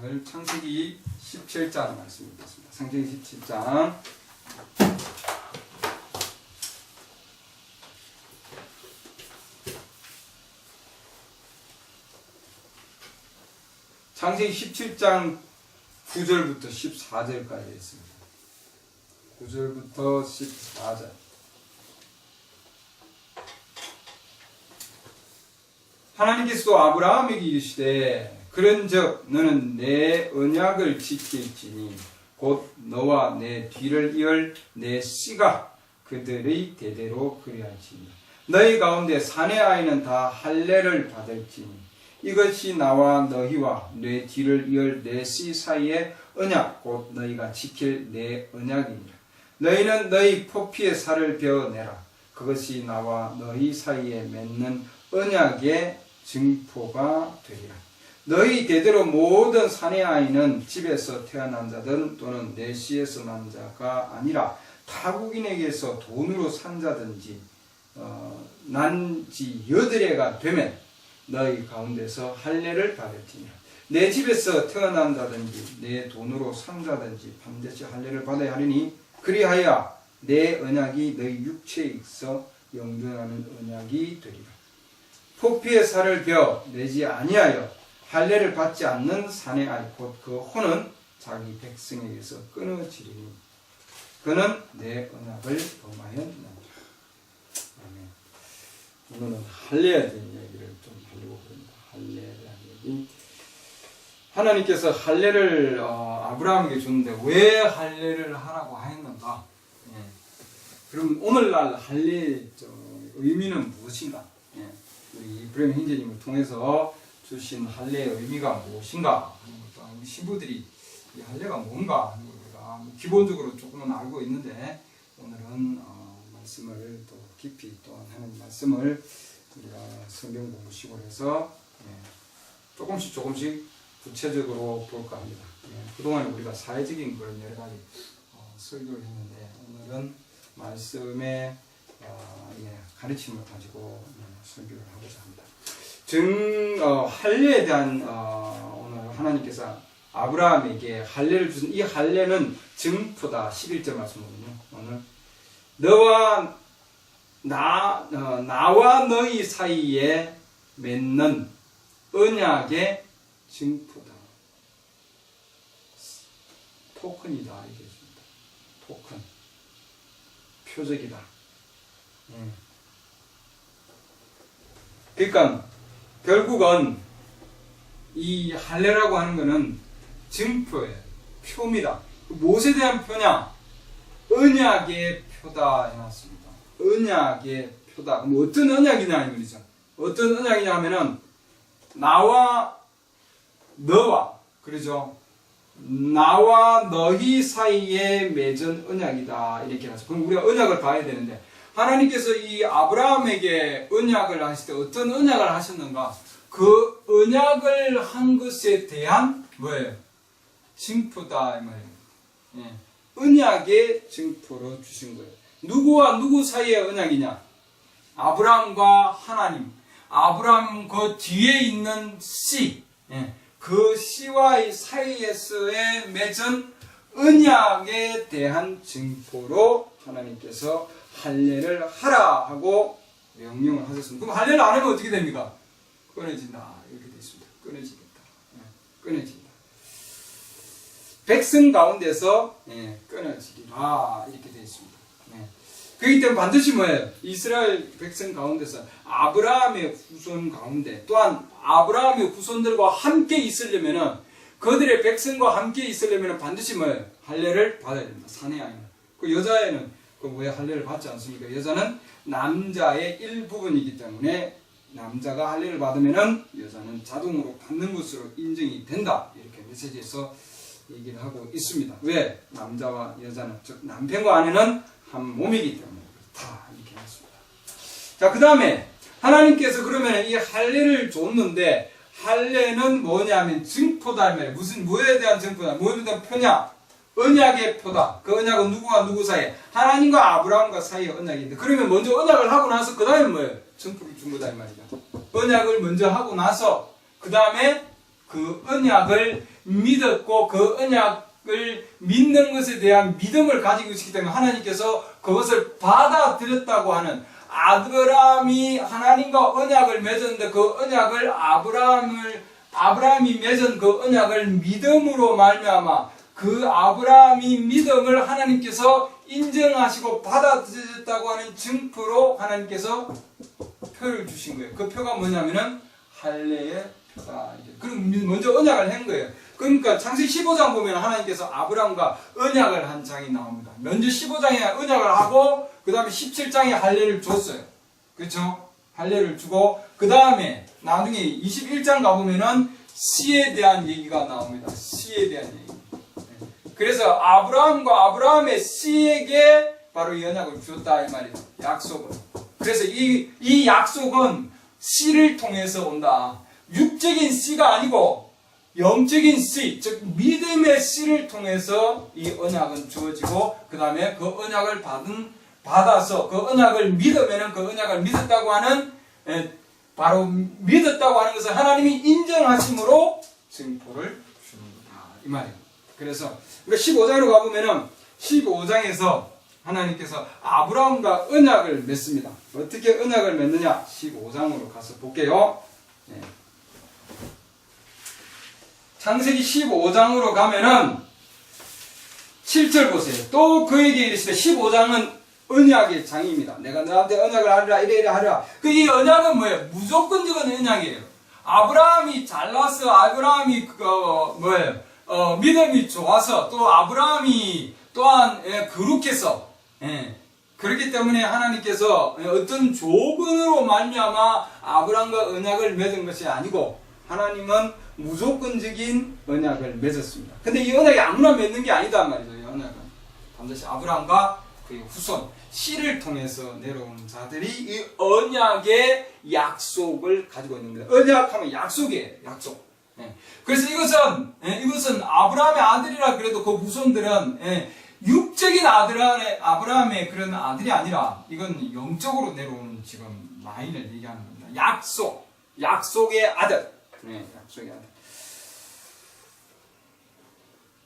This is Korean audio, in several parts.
오늘 창세기 17장 말씀 읽겠습니다. 창세기 17장 창세기 17장 9절부터 14절까지 있습니다. 9절부터 14절. 하나님께서도 아브라함에게 이르시되 그런즉 너는 내 언약을 지킬지니 곧 너와 내 뒤를 이을 내 씨가 그들의 대대로 그리할지니 너희 가운데 사내 아이는 다 할례를 받을지니 이것이 나와 너희와 내 뒤를 이을 내 씨 사이의 언약 곧 너희가 지킬 내 언약이니라. 너희는 너희 포피의 살을 베어내라. 그것이 나와 너희 사이에 맺는 언약의 증포가 되리라. 너희 대대로 모든 사내 아이는 집에서 태어난 자든 또는 내 씨에서 난 자가 아니라 타국인에게서 돈으로 산 자든지 난지 8해가 되면 너희 가운데서 할례를 받을지니라. 내 집에서 태어난 자든지 내 돈으로 산 자든지 반드시 할례를 받아야 하리니 그리하여 내 언약이 너희 육체에 있어 영존하는 언약이 되리라. 포피의 살을 베어 내지 아니하여 할례를 받지 않는 사내 아이 곧 그 혼은 자기 백성에게서 끊어지리니 그는 내 언약을 범하였느니라. 아멘. 오늘은 할례에 대한 이야기를 좀 하려고 합니다. 할례에 대한 얘기. 하나님께서 할례를 아브라함에게 줬는데 왜 할례를 하라고 하였는가? 예. 그럼 오늘날 할례의 의미는 무엇인가? 예. 우리 이브라임 형제님을 통해서 주신 할례의 의미가 무엇인가 하는 것도 우리 신부들이 이 할례가 뭔가 하는 걸 우리가 기본적으로 조금은 알고 있는데 오늘은 말씀을 또 깊이 또한 하는 말씀을 우리가 성경 공부 시골에서 조금씩 구체적으로 볼까 합니다. 그동안 우리가 사회적인 그런 여러 가지 설교를 했는데 오늘은 말씀의 가르침을 가지고 설교를 하고자 합니다. 할례에 대한 오늘 하나님께서 아브라함에게 할례를 주신 이 할례는 증포다. 11절 말씀이거든요. 오늘 나와 너희 사이에 맺는 언약의 증포다. 토큰이다. 이게 있습니다. 토큰. 표적이다. 그러니까 결국은 이 할례라고 하는 것은 증표예요. 표입니다. 무엇에 대한 표냐? 언약의 표다 해놨습니다. 언약의 표다. 그럼 어떤 언약이냐 이 말이죠. 어떤 언약이냐 하면은 나와 너와 그러죠. 나와 너희 사이에 맺은 언약이다 이렇게 하죠. 그럼 우리가 언약을 봐야 되는데 하나님께서 이 아브라함에게 언약을 하실 때 어떤 언약을 하셨는가? 그 언약을 한 것에 대한 뭐예요? 증표다 이 말이에요. 예. 언약의 증표로 주신 거예요. 누구와 누구 사이의 언약이냐? 아브라함과 하나님. 아브라함 그 뒤에 있는 씨. 예. 그 씨와의 사이에서의 맺은 언약에 대한 증표로 하나님께서 할례를 하라 하고 명령을 하셨습니다. 그럼 할례를 안 하면 어떻게 됩니까? 끊어진다. 이렇게 되어 있습니다. 끊어지겠다. 끊어진다. 백성 가운데서 끊어지리라. 이렇게 되어 있습니다. 그렇기 때문에 반드시 뭐예요? 이스라엘 백성 가운데서 아브라함의 후손 가운데 또한 아브라함의 후손들과 함께 있으려면은 그들의 백성과 함께 있으려면은 반드시 뭐예요? 할례를 받아야 됩니다. 사내 아이는. 그 여자애는 왜 할례를 받지 않습니까? 여자는 남자의 일부분이기 때문에 남자가 할례를 받으면은 여자는 자동으로 받는 것으로 인정이 된다. 이렇게 메시지에서 얘기를 하고 있습니다. 왜? 남자와 여자는 즉 남편과 아내는 한 몸이기 때문에 그렇다. 이렇게 했습니다. 자, 그 다음에 하나님께서 그러면 이 할례를 줬는데 할례는 뭐냐면 증표다. 뭐에 대한 증표다? 뭐에 대한 표냐? 언약의 표다. 그 언약은 누구와 누구 사이에? 하나님과 아브라함과 사이의 언약인데 그러면 먼저 언약을 하고 나서 그 다음에 뭐예요? 증표를 준 거다 이 말이죠. 언약을 먼저 하고 나서 그 다음에 그 언약을 믿었고 그 언약을 믿는 것에 대한 믿음을 가지고 있기 때문에 하나님께서 그것을 받아들였다고 하는, 아브라함이 하나님과 언약을 맺었는데 그 언약을 아브라함이 맺은 그 언약을 믿음으로 말미암아 그 아브라함이 믿음을 하나님께서 인정하시고 받아들였다고 하는 증표로 하나님께서 표를 주신 거예요. 그 표가 뭐냐면은 할례의 표다. 그럼 먼저 언약을 한 거예요. 그러니까 창세기 15장 보면 하나님께서 아브라함과 언약을 한 장이 나옵니다. 먼저 15장에 언약을 하고 그 다음에 17장에 할례를 줬어요. 그렇죠? 할례를 주고 그 다음에 나중에 21장 가보면은 씨에 대한 얘기가 나옵니다. 씨에 대한 얘기. 그래서 아브라함과 아브라함의 씨에게 바로 이 언약을 주었다 이 말이에요. 약속은. 그래서 이 약속은 씨를 통해서 온다. 육적인 씨가 아니고 영적인 씨, 즉 믿음의 씨를 통해서 이 언약은 주어지고 그 다음에 그 언약을 받아서 그 언약을 믿으면은 그 언약을 믿었다고 하는, 바로 믿었다고 하는 것을 하나님이 인정하심으로 증표를 주는 거다 이 말이에요. 그래서 우리가 15장으로 가보면은 15장에서 하나님께서 아브라함과 언약을 맺습니다. 어떻게 언약을 맺느냐? 15장으로 가서 볼게요. 네. 창세기 15장으로 가면은 7절 보세요. 또 그에게 이르시되, 15장은 언약의 장입니다. 내가 너한테 언약을 하리라 이래 하리라. 이 언약은 뭐예요? 무조건적인 언약이에요. 아브라함이 잘나서 아브라함이 믿음이 좋아서 또 아브라함이 또한 거룩해서, 그렇기 때문에 하나님께서 어떤 조건으로 말미암아 아브라함과 언약을 맺은 것이 아니고 하나님은 무조건적인 언약을 맺었습니다. 근데 이 언약이 아무나 맺는 게 아니다 말이죠. 이 언약은 반드시 아브라함과 그의 후손 씨를 통해서 내려오는 자들이 이 언약의 약속을 가지고 있는 거예요. 언약하면 약속이에요. 약속. 그래서 이것은 아브라함의 아들이라 그래도 그 후손들은 육적인 아브라함의 그런 아들이 아니라 이건 영적으로 내려오는 지금 라인을 얘기하는 겁니다. 약속의 아들. 약속의 아들.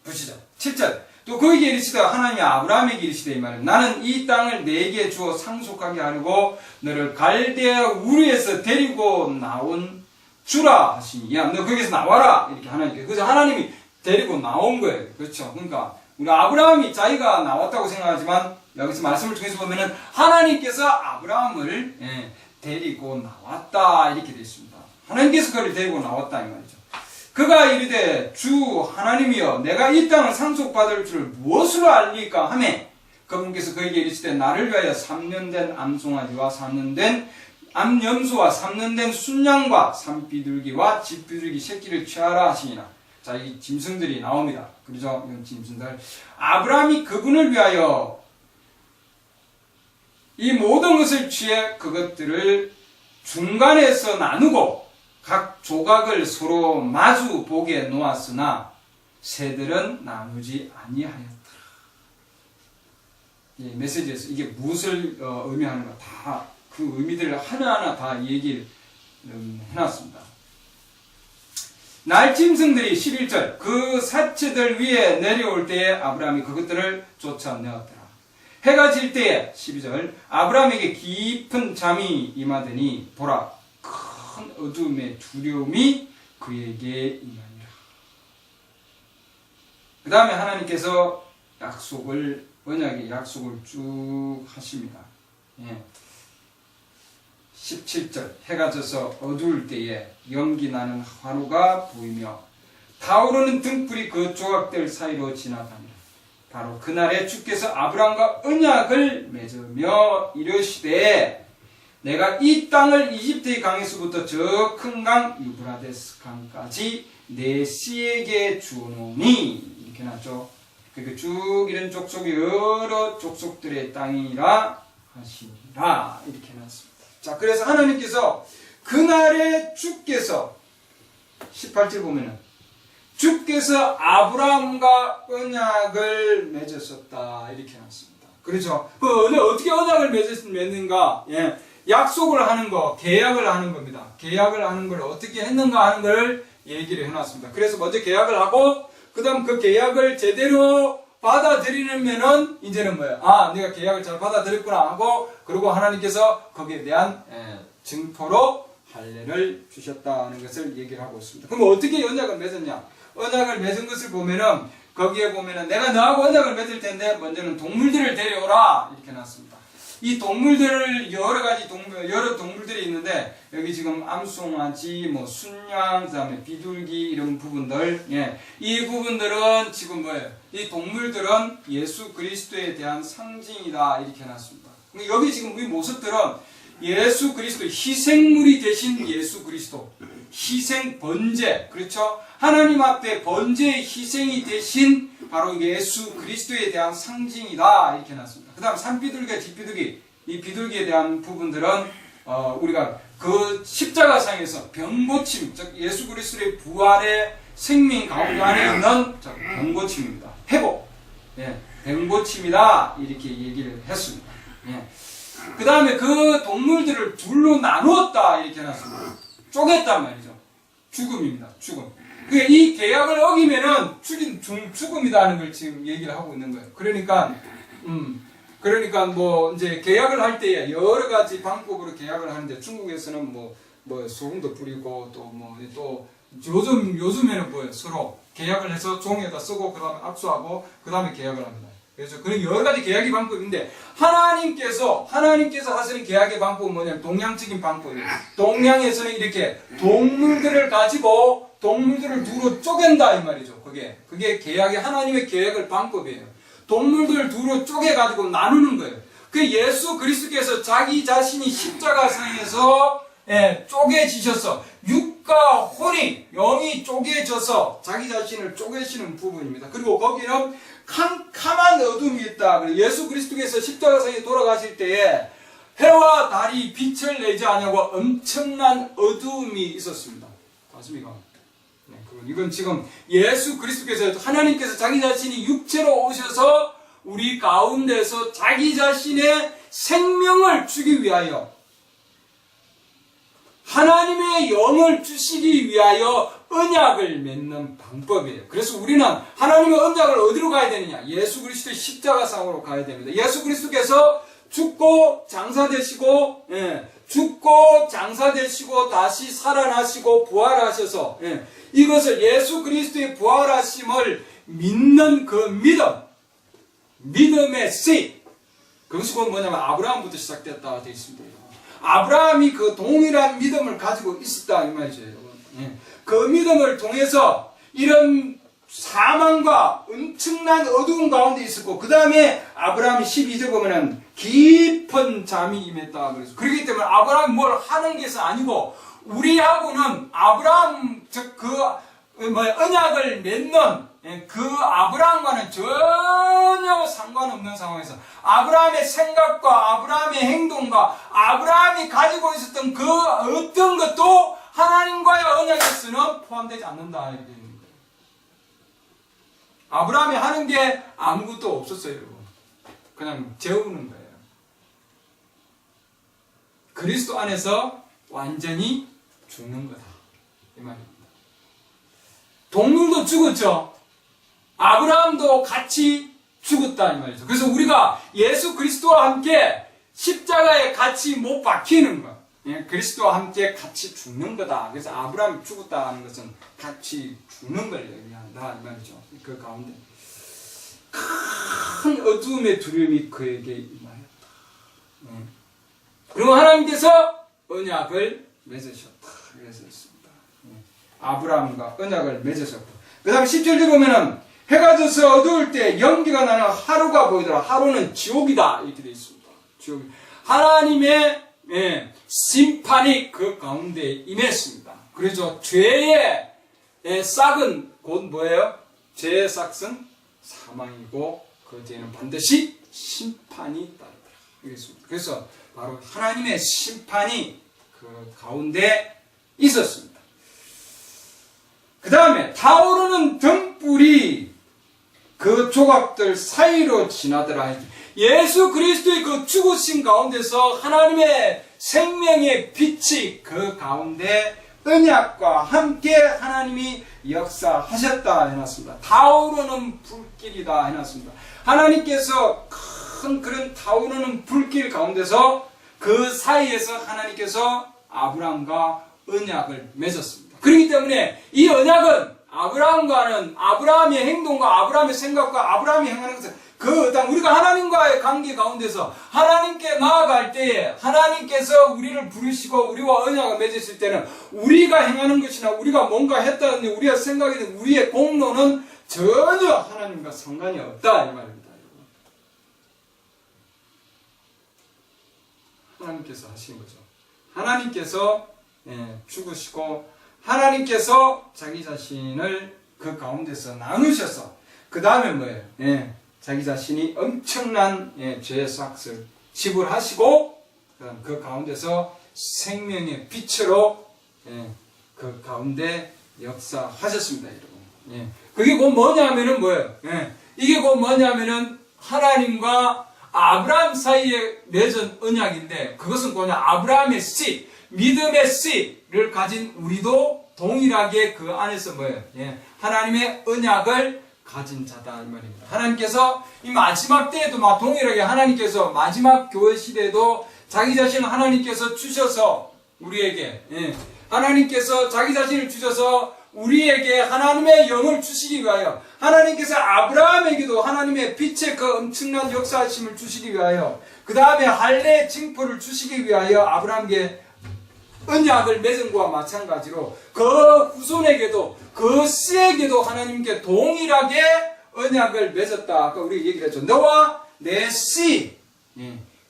보시죠. 7절. 또 그에게 이르시되, 하나님이 아브라함에게 이르시되 이 말은, 나는 이 땅을 네게 주어 상속하게 하려고 너를 갈대아 우르에서 데리고 나온 주라 하시니, 야, 너 거기서 나와라 이렇게 하나님께. 그래서 하나님이 데리고 나온 거예요. 그렇죠? 그러니까 우리 아브라함이 자기가 나왔다고 생각하지만 여기서 말씀을 통해서 보면은 하나님께서 아브라함을 데리고 나왔다 이렇게 되어 있습니다. 하나님께서 그를 데리고 나왔다 이 말이죠. 그가 이르되, 주 하나님이여, 내가 이 땅을 상속받을 줄을 무엇으로 알리까 하매, 그분께서 그에게 이르시되, 나를 위하여 3년 된 암송아지와 3년 된 암염소와 3년 된 순양과 산비둘기와 집비둘기 새끼를 취하라 하시니라. 자, 이 짐승들이 나옵니다. 그렇죠? 이런 짐승들. 아브라함이 그분을 위하여 이 모든 것을 취해 그것들을 중간에서 나누고 각 조각을 서로 마주 보게 놓았으나 새들은 나누지 아니하였더라. 이 메시지에서 이게 무엇을 의미하는가 다 그 의미들을 하나하나 다 얘기를 해놨습니다. 날짐승들이 11절 그 사체들 위에 내려올 때에 아브라함이 그것들을 쫓아내었더라. 해가 질 때에 12절 아브라함에게 깊은 잠이 임하더니 보라 큰 어둠의 두려움이 그에게 임하니라. 그 다음에 하나님께서 언약의 약속을 쭉 하십니다. 17절 해가 져서 어두울 때에 연기 나는 화로가 보이며 타오르는 등불이 그 조각들 사이로 지나가니라. 바로 그날에 주께서 아브라함과 언약을 맺으며 이르시되, 내가 이 땅을 이집트의 강에서부터 저 큰 강 유브라데스 강까지 내 씨에게 주노니, 이렇게 나죠. 그러니까 쭉 이런 족속이 여러 족속들의 땅이라 하시니라, 이렇게 해놨습니다. 자, 그래서 하나님께서 그날에 주께서 18절 보면은 주께서 아브라함과 언약을 맺으셨다 이렇게 해놨습니다. 그렇죠? 어떻게 언약을 맺는가? 약속을 하는 거, 계약을 하는 겁니다. 계약을 하는 걸 어떻게 했는가 하는 걸 얘기를 해놨습니다. 그래서 먼저 계약을 하고 그 다음 그 계약을 제대로 받아들이면은 이제는 뭐예요? 아, 내가 계약을 잘 받아들였구나 하고, 그리고 하나님께서 거기에 대한 증표로 할례를 주셨다는 것을 얘기를 하고 있습니다. 그럼 어떻게 언약을 맺었냐? 언약을 맺은 것을 보면은 거기에 보면은 내가 너하고 언약을 맺을 텐데 먼저는 동물들을 데려오라 이렇게 놨습니다. 이 동물들을 여러 동물들이 있는데 여기 지금 암송아지, 뭐 순양, 그다음에 비둘기 이런 부분들, 이 부분들은 지금 뭐예요? 이 동물들은 예수 그리스도에 대한 상징이다 이렇게 놨습니다. 여기 지금 이 모습들은 예수 그리스도 희생물이 되신 예수 그리스도, 희생 번제, 그렇죠? 하나님 앞에 번제의 희생이 되신 바로 예수 그리스도에 대한 상징이다 이렇게 놨습니다. 그 다음 산비둘기와 뒷비둘기, 이 비둘기에 대한 부분들은 우리가 그 십자가상에서 병고침, 즉 예수 그리스도의 부활의 생명 가운데 안에 있는 병고침입니다. 회복, 병고침이다 이렇게 얘기를 했습니다. 그 다음에 그 동물들을 둘로 나누었다 이렇게 해놨습니다. 쪼갰단 말이죠. 죽음입니다. 죽음. 그러니까 이 계약을 어기면은 죽음이다는 걸 지금 얘기를 하고 있는 거예요. 그러니까 뭐 이제 계약을 할 때에 여러 가지 방법으로 계약을 하는데 중국에서는 뭐 소금도 뿌리고 또 요즘에는 뭐예요? 서로 계약을 해서 종이에다 쓰고 그 다음에 압수하고 그 다음에 계약을 합니다. 그래서 그런 여러 가지 계약의 방법인데 하나님께서 하시는 계약의 방법은 뭐냐면 동양적인 방법이에요. 동양에서는 이렇게 동물들을 가지고 동물들을 두로 쪼갠다 이 말이죠. 그게 계약의 하나님의 계약의 방법이에요. 동물들 두로 쪼개가지고 나누는 거예요. 그 예수 그리스도께서 자기 자신이 십자가상에서 쪼개지셔서 육과 혼이 영이 쪼개져서 자기 자신을 쪼개시는 부분입니다. 그리고 거기는 캄캄한 어둠이 있다. 예수 그리스도께서 십자가상에 돌아가실 때에 해와 달이 빛을 내지 않냐고 엄청난 어둠이 있었습니다. 맞습니까? 이건 지금 예수 그리스도께서 하나님께서 자기 자신이 육체로 오셔서 우리 가운데서 자기 자신의 생명을 주기 위하여 하나님의 영을 주시기 위하여 언약을 맺는 방법이에요. 그래서 우리는 하나님의 언약을 어디로 가야 되느냐? 예수 그리스도의 십자가상으로 가야 됩니다. 예수 그리스도께서 죽고 장사되시고 다시 살아나시고 부활하셔서 이것을 예수 그리스도의 부활하심을 믿는 그 믿음의 seed, 그것은 뭐냐면 아브라함부터 시작됐다 되어 있습니다. 아브라함이 그 동일한 믿음을 가지고 있었다 이 말이죠. 그 믿음을 통해서 이런 사망과 엄청난 어두운 가운데 있었고, 그 다음에 아브라함이 12절 보면은 깊은 잠이 임했다 그래서, 그렇기 때문에 아브라함이 뭘 하는 것이 아니고 우리하고는 아브라함 언약을 맺는 그 아브라함과는 전혀 상관없는 상황에서 아브라함의 생각과 아브라함의 행동과 아브라함이 가지고 있었던 그 어떤 것도 하나님과의 언약에서는 포함되지 않는다 이렇게 되는 거예요. 아브라함이 하는 게 아무것도 없었어요. 그냥 재우는 거예요. 그리스도 안에서 완전히 죽는 거다 이 말입니다. 동물도 죽었죠. 아브라함도 같이 죽었다 이 말이죠. 그래서 우리가 예수 그리스도와 함께 십자가에 같이 못 박히는 거, 그리스도와 함께 같이 죽는 거다. 그래서 아브라함이 죽었다는 것은 같이 죽는 걸 얘기한다 이 말이죠. 그 가운데 큰 어둠의 두려움이 그에게 임하였다. 그리고 하나님께서 언약을 맺으셨다. 그래서 있습니다. 아브라함과 언약을 맺으셨고, 그 다음에 10절에 보면은 해가 져서 어두울 때 연기가 나는 하루가 보이더라. 하루는 지옥이다 이렇게 되어 있습니다. 지옥. 하나님의 심판이 그 가운데 임했습니다. 그래서 죄의 싹은 곧 뭐예요? 죄의 싹은 사망이고 그 뒤에는 반드시 심판이 따르더라. 그래서 바로 하나님의 심판이 그 가운데 있었습니다. 그 다음에 타오르는 등불이 그 조각들 사이로 지나더라. 예수 그리스도의 그 죽으신 가운데서 하나님의 생명의 빛이 그 가운데 언약과 함께 하나님이 역사하셨다 해놨습니다. 타오르는 불길이다 해놨습니다. 하나님께서 큰 그런 타오르는 불길 가운데서 그 사이에서 하나님께서 아브라함과 언약을 맺었습니다. 그렇기 때문에 이 언약은 아브라함의 행동과 아브라함의 생각과 아브라함이 행하는 것은 그 어떤 우리가 하나님과의 관계 가운데서 하나님께 나아갈 때에 하나님께서 우리를 부르시고 우리와 언약을 맺으실 때는 우리가 행하는 것이나 우리가 뭔가 했다든지 우리가 생각이든 우리의 공로는 전혀 하나님과 상관이 없다 이 말입니다. 하나님께서 하신 거죠. 하나님께서 죽으시고 하나님께서 자기 자신을 그 가운데서 나누셔서 그 다음에 뭐예요? 자기 자신이 엄청난 죄의 삭을 지불하시고 그 가운데서 생명의 빛으로 그 가운데 역사하셨습니다, 여러분. 그게 곧 뭐냐면은 뭐예요? 이게 곧 뭐냐면은 하나님과 아브라함 사이에 맺은 언약인데 그것은 뭐냐? 아브라함의 씨, 믿음의 씨를 가진 우리도 동일하게 그 안에서 뭐예요? 하나님의 언약을 가진 자다 이 말입니다. 하나님께서 이 마지막 때에도 막 동일하게 하나님께서 마지막 교회 시대에도 자기 자신을 하나님께서 주셔서 우리에게 하나님께서 자기 자신을 주셔서 우리에게 하나님의 영을 주시기 위하여 하나님께서 아브라함에게도 하나님의 빛의 그 엄청난 역사하심을 주시기 위하여 그 다음에 할례 징표를 주시기 위하여 아브라함에게 언약을 맺은 것과 마찬가지로 그 후손에게도 그 씨에게도 하나님께 동일하게 언약을 맺었다. 아까 우리 얘기를 했죠. 너와 내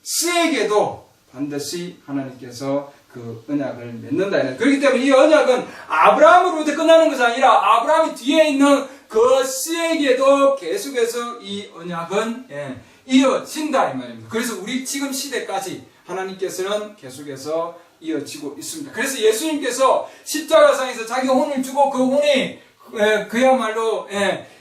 씨에게도 반드시 하나님께서 그 언약을 맺는다. 그렇기 때문에 이 언약은 아브라함으로부터 끝나는 것이 아니라 아브라함이 뒤에 있는 그 씨에게도 계속해서 이 언약은 이어진다 이 말입니다. 그래서 우리 지금 시대까지 하나님께서는 계속해서 이어지고 있습니다. 그래서 예수님께서 십자가상에서 자기 혼을 주고 그 혼이 그야말로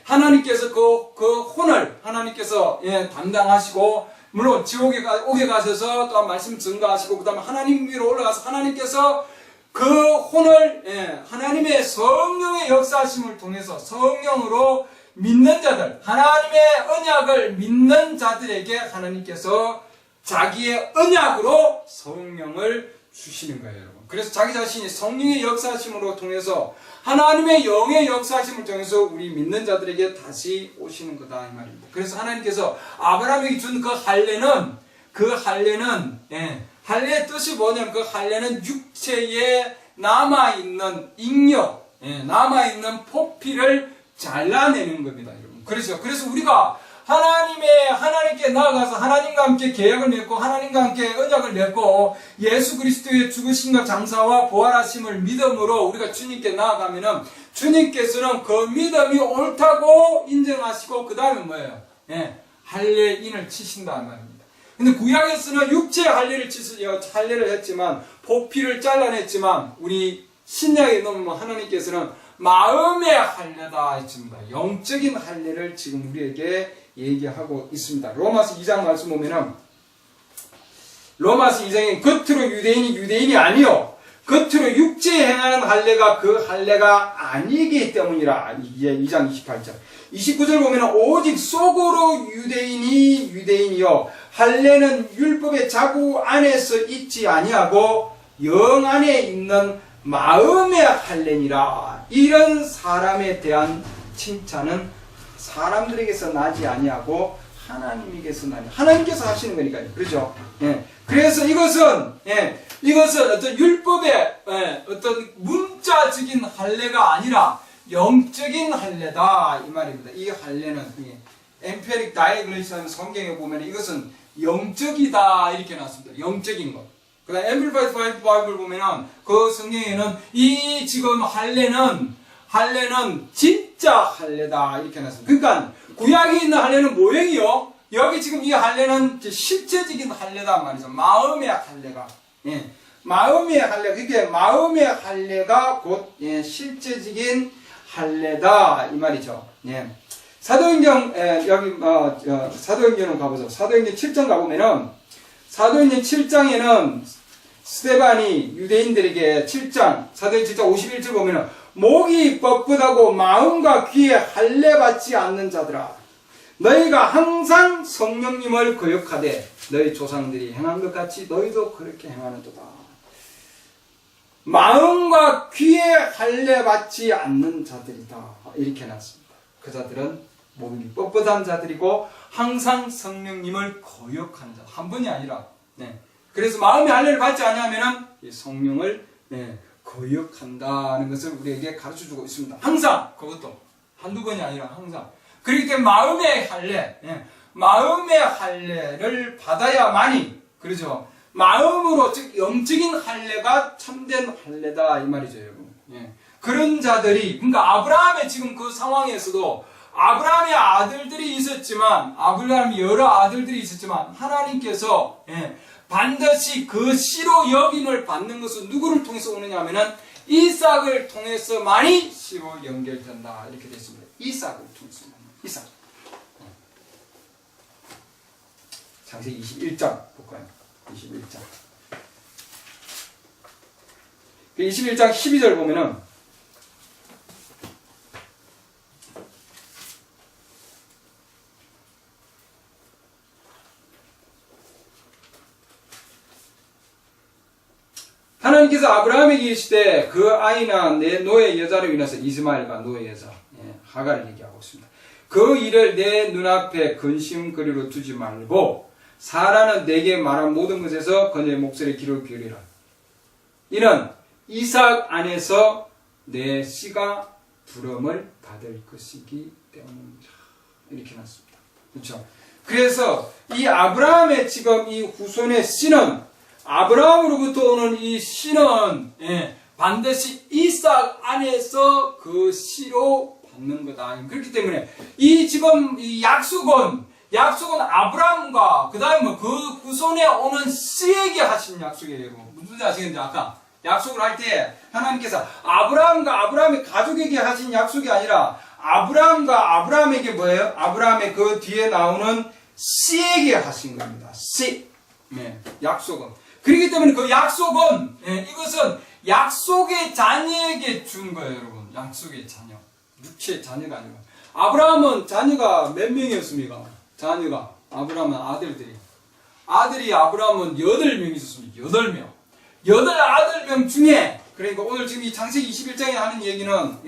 하나님께서 그 혼을 하나님께서 담당하시고 물론 지옥에 오게 가셔서 또 말씀 증거하시고 그 다음에 하나님 위로 올라가서 하나님께서 그 혼을 하나님의 성령의 역사하심을 통해서 성령으로 믿는 자들 하나님의 언약을 믿는 자들에게 하나님께서 자기의 언약으로 성령을 주시는 거예요, 여러분. 그래서 자기 자신이 성령의 역사하심으로 통해서 하나님의 영의 역사하심을 통해서 우리 믿는 자들에게 다시 오시는 거다 이 말입니다. 그래서 하나님께서 아브라함에게 준 그 할례는 할례의 뜻이 뭐냐면 그 할례는 육체에 남아있는 잉여, 남아있는 포피를 잘라내는 겁니다, 여러분. 그래서 우리가 하나님께 나아가서 하나님과 함께 계약을 맺고 하나님과 함께 언약을 맺고 예수 그리스도의 죽으심과 장사와 부활하심을 믿음으로 우리가 주님께 나아가면은 주님께서는 그 믿음이 옳다고 인정하시고 그 다음에 뭐예요? 할례인을 치신다는 말입니다. 근데 구약에서는 육체의 할례를 했지만 포피를 잘라냈지만 우리 신약에 넘으면 하나님께서는 마음의 할례다 했습니다. 영적인 할례를 지금 우리에게 얘기하고 있습니다. 로마서 2장 말씀 보면은 로마서 2장에 겉으로 유대인이 아니요 겉으로 육체에 행하는 할례가 그 할례가 아니기 때문이라. 이제 2장 28절 29절 보면은 오직 속으로 유대인이요 할례는 율법의 자구 안에서 있지 아니하고 영 안에 있는 마음의 할례니라. 이런 사람에 대한 칭찬은 사람들에게서 나지 아니하고 하나님에게서 나니 하나님께서 하시는 거니까요. 그렇죠? 그래서 이것은 어떤 율법의 어떤 문자적인 할례가 아니라 영적인 할례다 이 말입니다. 이 할례는 엠페릭 다이글레이션 성경에 보면 이것은 영적이다 이렇게 나왔습니다. 영적인 것. 그 다음 앰플리파이드 바이블 보면은 그 성경에는 이 지금 할례는 진짜 할례다 이렇게 나왔습니다. 그러니까 구약에 있는 할례는 모형이요. 여기 지금 이 할례는 실제적인 할례다 말이죠. 마음의 할례가 마음의 할례 그게 마음의 할례가 곧 실제적인 할례다 이 말이죠. 사도행전 여기 사도행전을 가보죠. 사도행전 7장 가보면은 사도행전 7장에는 스데반이 유대인들에게 7장, 사도행 7장 51절 보면은 목이 뻣뻣하고 마음과 귀에 할례 받지 않는 자들아, 너희가 항상 성령님을 거역하되 너희 조상들이 행한 것 같이 너희도 그렇게 행하는도다. 마음과 귀에 할례 받지 않는 자들이다. 이렇게 해놨습니다. 그 자들은 몸이 뻣뻣한 자들이고 항상 성령님을 거역하는 자. 한 번이 아니라. 네. 그래서 마음의 할례를 받지 않으면 성령을 거역한다는 것을 우리에게 가르쳐주고 있습니다. 항상. 그것도 한두 번이 아니라 항상. 그렇기 때문에 마음의 할례, 마음의 할례를 받아야만이, 그렇죠? 마음으로, 즉 영적인 할례가 참된 할례다 이 말이죠, 여러분. 그런 자들이, 그러니까 아브라함의 지금 그 상황에서도 아브라함의 아들들이 있었지만, 아브라함이 여러 아들들이 있었지만 하나님께서 반드시 그 씨로 여김을 받는 것은 누구를 통해서 오느냐 하면은 이삭을 통해서만이 씨로 연결된다 이렇게 되어 있습니다. 이삭을 통해서. 이삭. 창세기 21장 볼까요? 21장. 21장 12절 보면은 하나님께서 아브라함에게 이르시되 그 아이나 내 노예 여자로 인해서 이스마엘과 노예 여자 하가를 얘기하고 있습니다. 그 일을 내 눈앞에 근심거리로 두지 말고 사라는 내게 말한 모든 것에서 그녀의 목소리에 귀를 기울이라. 이는 이삭 안에서 내 씨가 부름을 받을 것이기 때문이다. 이렇게 놨습니다. 그렇죠? 그래서 이 아브라함의 지금 이 후손의 씨는 아브라함으로부터 오는 이 씨는 반드시 이삭 안에서 그 씨로 받는 거다. 그렇기 때문에 이 지금 이 약속은 아브라함과 그 다음에 그 후손에 오는 씨에게 하신 약속이에요. 무슨 지 아시겠는지 아까 약속을 할 때 하나님께서 아브라함과 아브라함의 가족에게 하신 약속이 아니라 아브라함과 아브라함에게 뭐예요? 아브라함의 그 뒤에 나오는 씨에게 하신 겁니다. 씨. 약속은. 그렇기 때문에 그 약속은 이것은 약속의 자녀에게 준 거예요, 여러분. 약속의 자녀. 육체의 자녀가 아니고. 아브라함은 자녀가 몇 명이었습니까? 자녀가. 아브라함은 아들이 아브라함은 8명 있었습니다. 8명. 8아들명 중에, 그러니까 오늘 지금 이 창세기 21장에 하는 얘기는,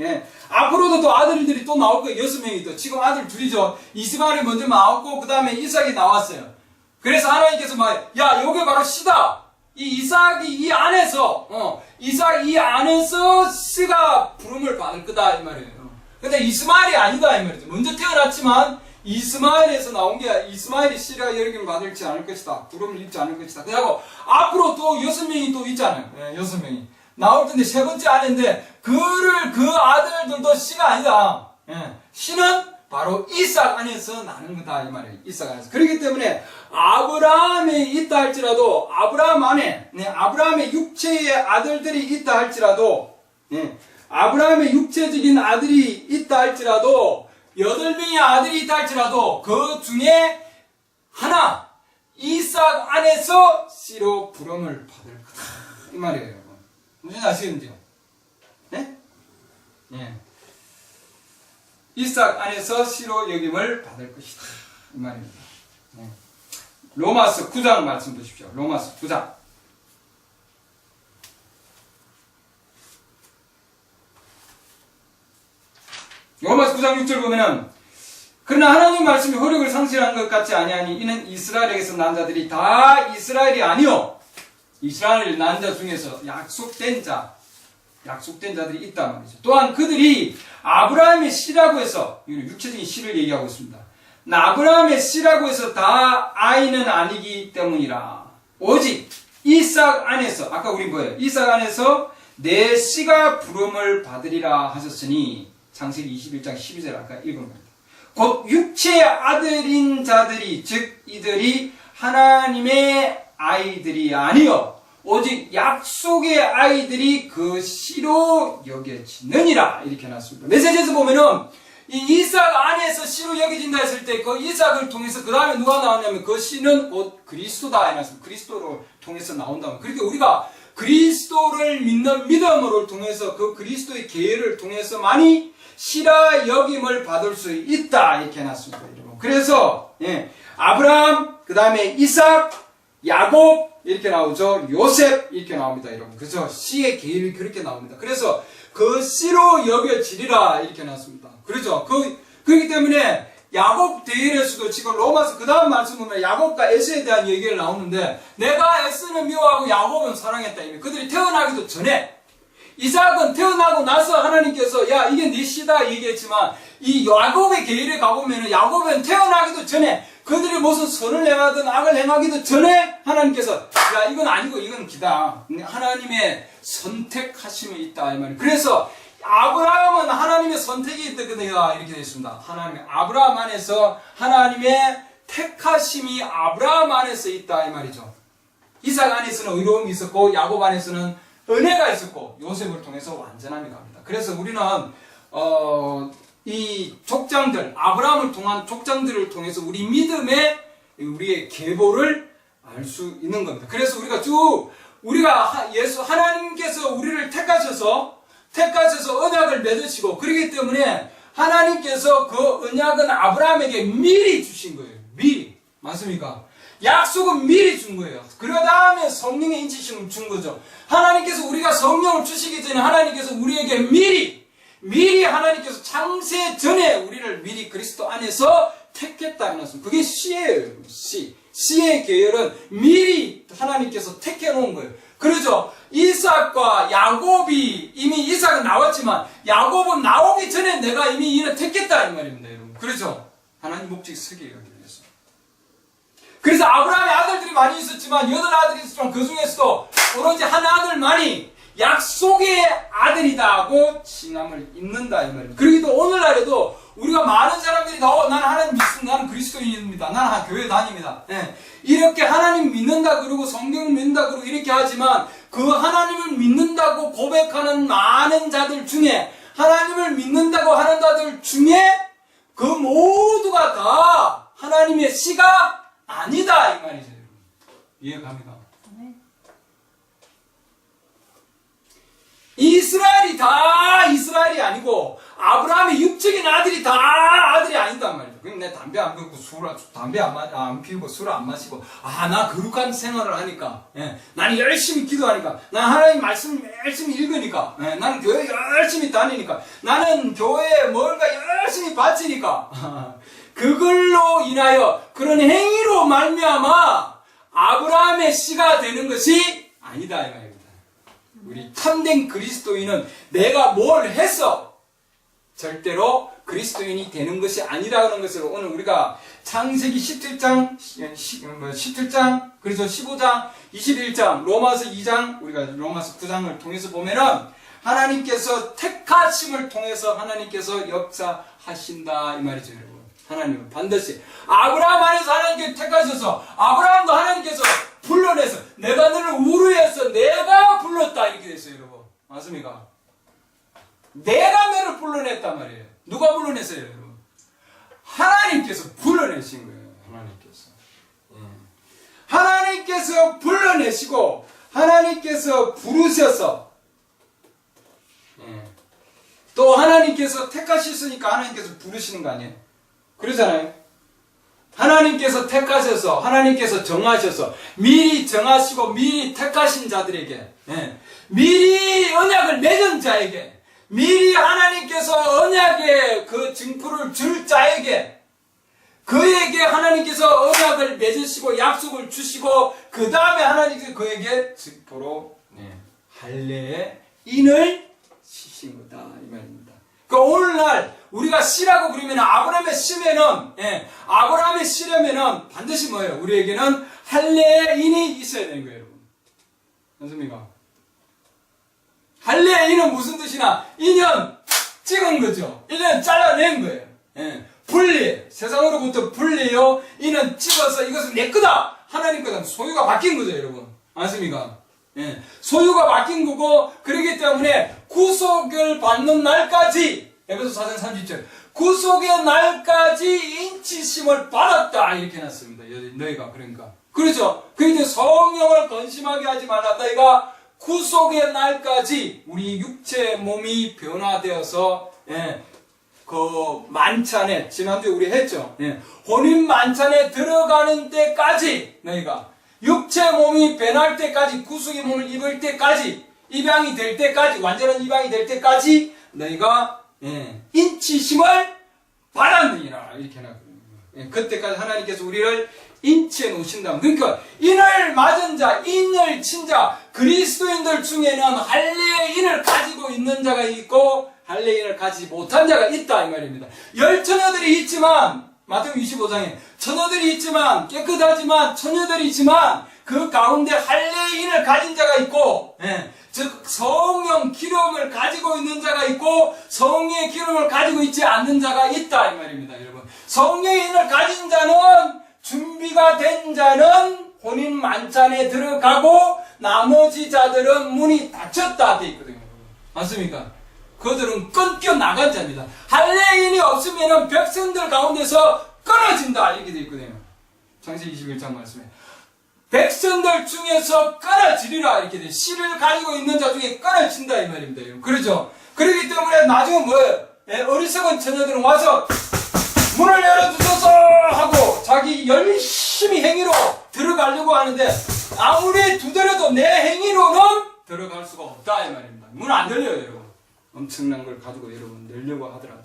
앞으로도 또 아들들이 또 나올 거예요. 6명이 또. 지금 아들 둘이죠. 이스마엘이 먼저 나왔고, 그 다음에 이삭이 나왔어요. 그래서 하나님께서 야, 요게 바로 씨다. 이 이삭이 이 안에서, 이삭 이 안에서 씨가 부름을 받을 거다, 이 말이에요. 근데 이스마엘이 아니다, 이 말이죠. 먼저 태어났지만, 이스마엘에서 나온 게 이스마엘이 씨가 여김을 받을지 않을 것이다. 부름을 입지 않을 것이다. 그리고 앞으로 또 6명이 또 있잖아요. 6명이. 나올 텐데 세 번째 아내인데, 그 아들들도 씨가 아니다. 씨는 바로 이삭 안에서 나는 거다, 이 말이에요. 이삭 안에서. 그렇기 때문에, 아브라함이 있다 할지라도, 아브라함 안에, 아브라함의 육체의 아들들이 있다 할지라도, 아브라함의 육체적인 아들이 있다 할지라도, 8명의 아들이 있다 할지라도, 그 중에 하나, 이삭 안에서 씨로 부름을 받을 거다. 이 말이에요, 여러분. 무슨 아시겠는지요? 이삭 안에서 씨로 여김을 받을 것이다. 이 말입니다. 로마서 9장 말씀 보십시오. 로마서 9장. 로마서 9장 6절 보면은, 그러나 하나님 말씀이 효력을 상실한 것 같지 아니하니 이는 이스라엘에게서 난 자들이 다 이스라엘이 아니요 이스라엘 난 자 중에서 약속된 자들이 있단 말이죠. 또한 그들이 아브라함의 씨라고 해서, 육체적인 씨를 얘기하고 있습니다. 아브라함의 씨라고 해서 다 아이는 아니기 때문이라. 오직 이삭 안에서, 아까 우리 뭐예요? 이삭 안에서 내 씨가 부름을 받으리라 하셨으니, 창세기 21장 12절 아까 읽은 겁니다. 곧 육체의 아들인 자들이, 즉 이들이 하나님의 아이들이 아니요 오직 약속의 아이들이 그 씨로 여겨지느니라. 이렇게 해놨습니다. 메시지에서 보면은 이 이삭 안에서 씨로 여겨진다 했을 때 그 이삭을 통해서 그 다음에 누가 나오냐면 그 씨는 곧 그리스도다 해놨습니다. 그리스도를 통해서 나온다. 그러니까 우리가 그리스도를 믿는 믿음으로 통해서 그 그리스도의 계율을 통해서만이 씨라 여김을 받을 수 있다 이렇게 해놨습니다. 그래서 아브라함, 그 다음에 이삭, 야곱 이렇게 나오죠. 요셉 이렇게 나옵니다, 여러분. 그죠? 씨의 계율이 그렇게 나옵니다. 그래서 그 씨로 여겨지리라 이렇게 나왔습니다. 그렇죠? 그렇기 때문에 야곱 대일에서도 지금 로마서 그 다음 말씀 보면 야곱과 에서에 대한 얘기를 나오는데 내가 에서는 미워하고 야곱은 사랑했다. 그들이 태어나기도 전에 이삭은 태어나고 나서 하나님께서 야 이게 네 씨다 얘기했지만 이 야곱의 계율에 가보면 야곱은 태어나기도 전에 그들이 무슨 선을 행하든 악을 행하기도 전에 하나님께서 야 이건 아니고 이건 기다. 하나님의 선택하심이 있다 이 말이에요. 그래서 아브라함은 하나님의 선택이 있다 이렇게 되어 있습니다. 아브라함 안에서 하나님의 택하심이 아브라함 안에서 있다 이 말이죠. 이삭 안에서는 의로움이 있었고 야곱 안에서는 은혜가 있었고 요셉을 통해서 완전함이 갑니다. 그래서 우리는 이 족장들 아브라함을 통한 족장들을 통해서 우리 믿음의 우리의 계보를 알 수 있는 겁니다. 그래서 우리가 하나님께서 우리를 택하셔서 언약을 맺으시고 그렇기 때문에 하나님께서 그 언약은 아브라함에게 미리 주신 거예요. 미리. 맞습니까? 약속은 미리 준 거예요. 그 다음에 성령의 인치심을 준 거죠. 하나님께서 우리가 성령을 주시기 전에 하나님께서 우리에게 미리 하나님께서 창세 전에 우리를 미리 그리스도 안에서 택했다 해놨습니다. 그게 씨예요. 씨의 계열은 미리 하나님께서 택해 놓은 거예요. 그러죠. 이삭과 야곱이 이미 이삭은 나왔지만 야곱은 나오기 전에 내가 이미 이는 택했다 이 말입니다, 여러분. 그렇죠. 하나님 목적이 서게 하기 위해서. 그래서 아브라함의 아들들이 많이 있었지만 8아들이 있었지만 그 중에서도 오로지 한 아들만이 약속의 아들이다고 칭함을 입는다 이 말입니다. 그러기도 오늘날에도 우리가 많은 사람들이 나는 하나님 믿습니다. 나는 그리스도인입니다. 나는 교회 다닙니다. 이렇게 하나님 믿는다 그러고 성경을 믿는다 그러고 이렇게 하지만 그 하나님을 믿는다고 고백하는 많은 자들 중에 하나님을 믿는다고 하는 자들 중에 그 모두가 다 하나님의 씨가 아니다 이 말이죠. 이해갑니까? 이스라엘이 다 이스라엘이 아니고 아브라함의 육적인 아들이 다 아들이 아니단 말이죠. 그럼 내 담배 안 피우고 담배 안 피우고 술 안 마시고 나 거룩한 생활을 하니까 나는 열심히 기도하니까 나는 하나님 말씀을 열심히 읽으니까 나는 교회 열심히 다니니까 나는 교회에 뭔가 열심히 바치니까 그걸로 인하여 그런 행위로 말미암아 아브라함의 씨가 되는 것이 아니다 이 말입니다. 우리 참된 그리스도인은 내가 뭘 해서 절대로 그리스도인이 되는 것이 아니라는 것을 오늘 우리가 창세기 17장, 그래서 15장, 21장, 로마서 2장, 우리가 로마서 9장을 통해서 보면은 하나님께서 택하심을 통해서 하나님께서 역사하신다 이 말이죠, 여러분. 하나님은 반드시 아브라함 안에서 하나님께서 택하셔서 아브라함도 하나님께서 불러내서 내가 너를 우르해서 내가 불렀다 이렇게 됐어요, 여러분. 맞습니까? 내가 너를 불러냈단 말이에요. 누가 불러냈어요, 여러분? 하나님께서 불러내신 거예요. 하나님께서 불러내시고 하나님께서 부르셔서 또 하나님께서 택하셨으니까 하나님께서 부르시는 거 아니에요? 그러잖아요. 하나님께서 택하셔서 하나님께서 정하셔서 미리 정하시고 미리 택하신 자들에게 미리 언약을 맺은 자에게 미리 하나님께서 언약의 그 증표를 줄 자에게 그에게 하나님께서 언약을 맺으시고 약속을 주시고 그 다음에 하나님께서 그에게 증표로 할례의 인을 치신 거다 이 말입니다. 그 오늘날 우리가 씨라고 그러면 아브라함의 씨면은 아브라함의 씨라면은 반드시 뭐예요? 우리에게는 할례의 인이 있어야 되는 거예요, 여러분. 맞습니까? 할례의 인은 무슨 뜻이나 인연 찍은 거죠. 인연 잘라낸 거예요. 분리, 세상으로부터 분리요. 인은 찍어서 이것은 내 거다. 하나님 거다. 소유가 바뀐 거죠, 여러분. 맞습니까? 소유가 바뀐 거고 그렇기 때문에 구속을 받는 날까지 에베소 4장 30절. 구속의 날까지 인치심을 받았다. 이렇게 해놨습니다. 너희가 그러니까. 그렇죠. 그런데 성령을 건심하게 하지 말라. 너희가 구속의 날까지 우리 육체 몸이 변화되어서 그 만찬에 지난주에 우리 했죠. 혼인 만찬에 들어가는 때까지 너희가 육체 몸이 변할 때까지 구속의 몸을 입을 때까지 입양이 될 때까지 완전한 입양이 될 때까지 너희가 인치심을 받았느니라 이렇게 해놨거든요. 그때까지 하나님께서 우리를 인치해 놓으신다. 그러니까 인을 맞은 자, 인을 친 자, 그리스도인들 중에는 할례의 인을 가지고 있는 자가 있고 할례의 인을 가지지 못한 자가 있다 이 말입니다. 열 처녀들이 있지만 마태복음 25장에 처녀들이 있지만 깨끗하지만 처녀들이 있지만 그 가운데 할례의 인을 가진 자가 있고 즉 성령 기름을 가지고 있는 자가 있고 성령의 기름을 가지고 있지 않는 자가 있다 이 말입니다. 여러분, 성령의 인을 가진 자는 준비가 된 자는 혼인 만찬에 들어가고 나머지 자들은 문이 닫혔다 돼 있거든요. 맞습니까? 그들은 끊겨 나간 자입니다. 할례인이 없으면 백성들 가운데서 끊어진다 이렇게 돼 있거든요. 창세기 21장 말씀에 백성들 중에서 끊어지리라 이렇게 돼. 씨를 가지고 있는 자 중에 끊어진다 이 말입니다. 그렇죠? 그렇기 때문에 나중에 뭐예요? 어리석은 처녀들은 와서 문을 열어주소서 하고 자기 열심히 행위로 들어가려고 하는데 아무리 두드려도 내 행위로는 들어갈 수가 없다 이 말입니다. 문 안 열려요 여러분. 엄청난 걸 가지고 여러분 열려고 하더라도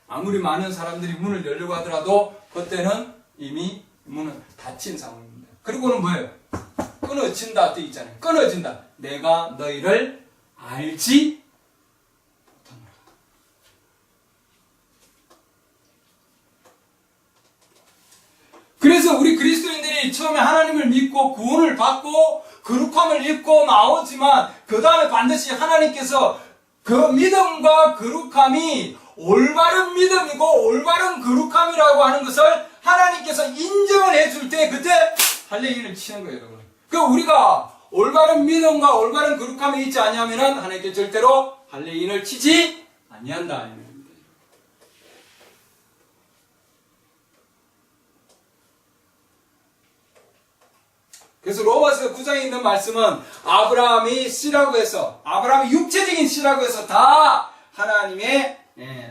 아무리 많은 사람들이 문을 열려고 하더라도 그때는 이미 문은 닫힌 상황입니다. 그리고는 뭐예요? 끊어진다 또 있잖아요. 끊어진다. 내가 너희를 알지 못하노라. 그래서 우리 그리스도인들이 처음에 하나님을 믿고 구원을 받고 거룩함을 입고 나오지만 그 다음에 반드시 하나님께서 그 믿음과 거룩함이 올바른 믿음이고 올바른 거룩함이라고 하는 것을 하나님께서 인정을 해줄 때 그때 할례인을 치는 거예요 여러분. 그러니까 우리가 올바른 믿음과 올바른 거룩함이 있지 않냐면은 하나님께 절대로 할례인을 치지 아니한다. 그래서 로마서 9장에 있는 말씀은 아브라함이 씨라고 해서 아브라함이 육체적인 씨라고 해서 다 하나님의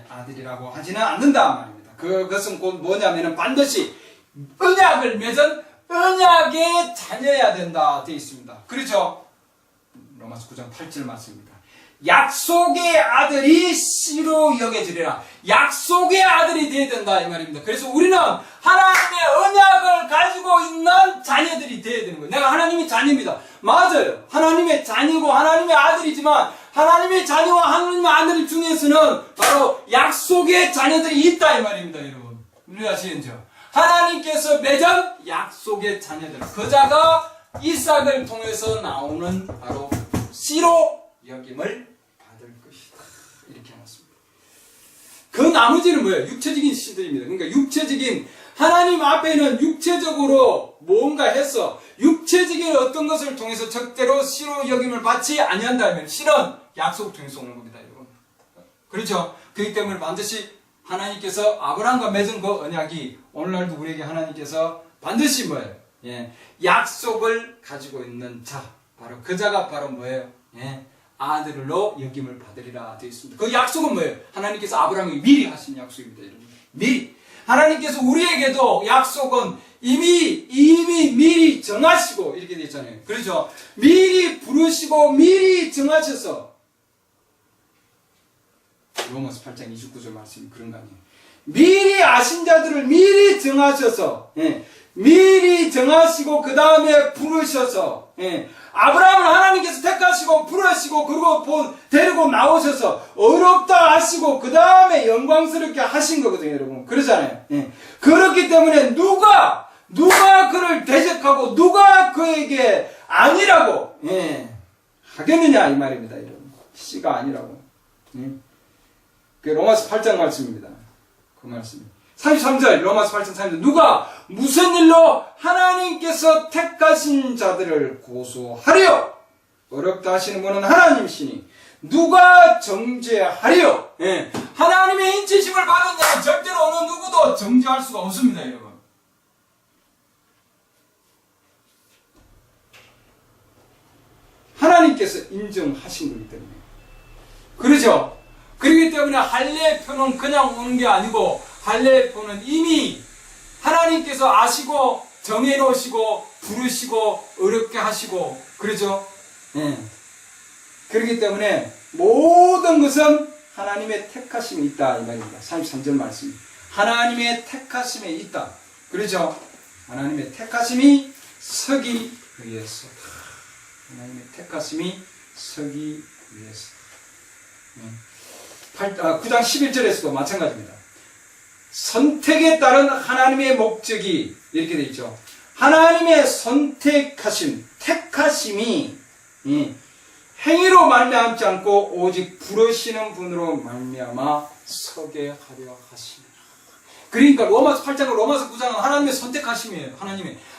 아들이라고 하지는 않는다 말입니다. 그것은 곧 뭐냐면은 반드시 언약을 맺은 언약의 자녀여야 된다 되어 있습니다. 그렇죠? 로마서 9장 8절 말씀입니다. 약속의 아들이 씨로 여겨지리라. 약속의 아들이 되어야 된다 이 말입니다. 그래서 우리는 하나님의 언약을 가지고 있는 자녀들이 되어야 되는 거예요. 내가 하나님의 자녀입니다. 맞아요. 하나님의 자녀고 하나님의 아들이지만 하나님의 자녀와 하나님의 아들 중에서는 바로 약속의 자녀들이 있다 이 말입니다. 여러분 우리가 아시겠죠? 하나님께서 맺은 약속의 자녀들 그자가 이삭을 통해서 나오는 바로 씨로 여김을 받을 것이다. 이렇게 해놨습니다. 그 나머지는 뭐예요? 육체적인 씨들입니다. 그러니까 육체적인 하나님 앞에는 육체적으로 뭔가 해서 육체적인 어떤 것을 통해서 절대로 씨로 여김을 받지 아니한다면 씨는 약속을 통해서 오는 겁니다. 여러분. 그렇죠? 그렇기 때문에 반드시 하나님께서 아브라함과 맺은 그 언약이 오늘날도 우리에게 하나님께서 반드시 뭐예요? 약속을 가지고 있는 자 바로 그 자가 바로 뭐예요? 아들로 여김을 받으리라 되어 있습니다. 그 약속은 뭐예요? 하나님께서 아브라함에게 미리 하신 약속입니다. 여러분. 미리. 하나님께서 우리에게도 약속은 이미 미리 정하시고 이렇게 되어 있잖아요. 그렇죠? 미리 부르시고 미리 정하셔서 로마서 8장 29절 말씀이 그런 거 아니에요. 미리 아신 자들을 미리 정하셔서 미리 정하시고 그 다음에 부르셔서 아브라함을 하나님께서 택하시고 부르시고 그리고 데리고 나오셔서 어렵다 하시고 그 다음에 영광스럽게 하신 거거든요 여러분. 그러잖아요. 그렇기 때문에 누가 그를 대적하고 누가 그에게 아니라고 하겠느냐 이 말입니다 여러분. 씨가 아니라고. 그 로마서 8장 말씀입니다. 그 말씀 33절 로마서 8장 33절 누가 무슨 일로 하나님께서 택하신 자들을 고소하리요? 어렵다 하시는 분은 하나님이시니 누가 정죄하리요? 예. 하나님의 인치심을 받은 자는 절대로 어느 누구도 정죄할 수가 없습니다, 여러분. 하나님께서 인정하신 거기 때문에. 그렇죠? 그렇기 때문에 할례표는 그냥 오는 게 아니고 할례표는 이미 하나님께서 아시고 정해놓으시고 부르시고 어렵게 하시고 그러죠? 예. 그렇기 때문에 모든 것은 하나님의 택하심이 있다 이 말입니다. 33절 말씀. 하나님의 택하심에 있다. 그렇죠? 하나님의 택하심이 서기 위해서. 하나님의 택하심이 서기 위해서. 9장 11절에서도 마찬가지입니다. 선택에 따른 하나님의 목적이 이렇게 되어 있죠. 하나님의 선택하심, 택하심이 행위로 말미암지 않고 오직 부르시는 분으로 말미암아 서게 하려 하시니라. 그러니까 로마서 8장과 로마서 9장은 하나님의 선택하심이에요.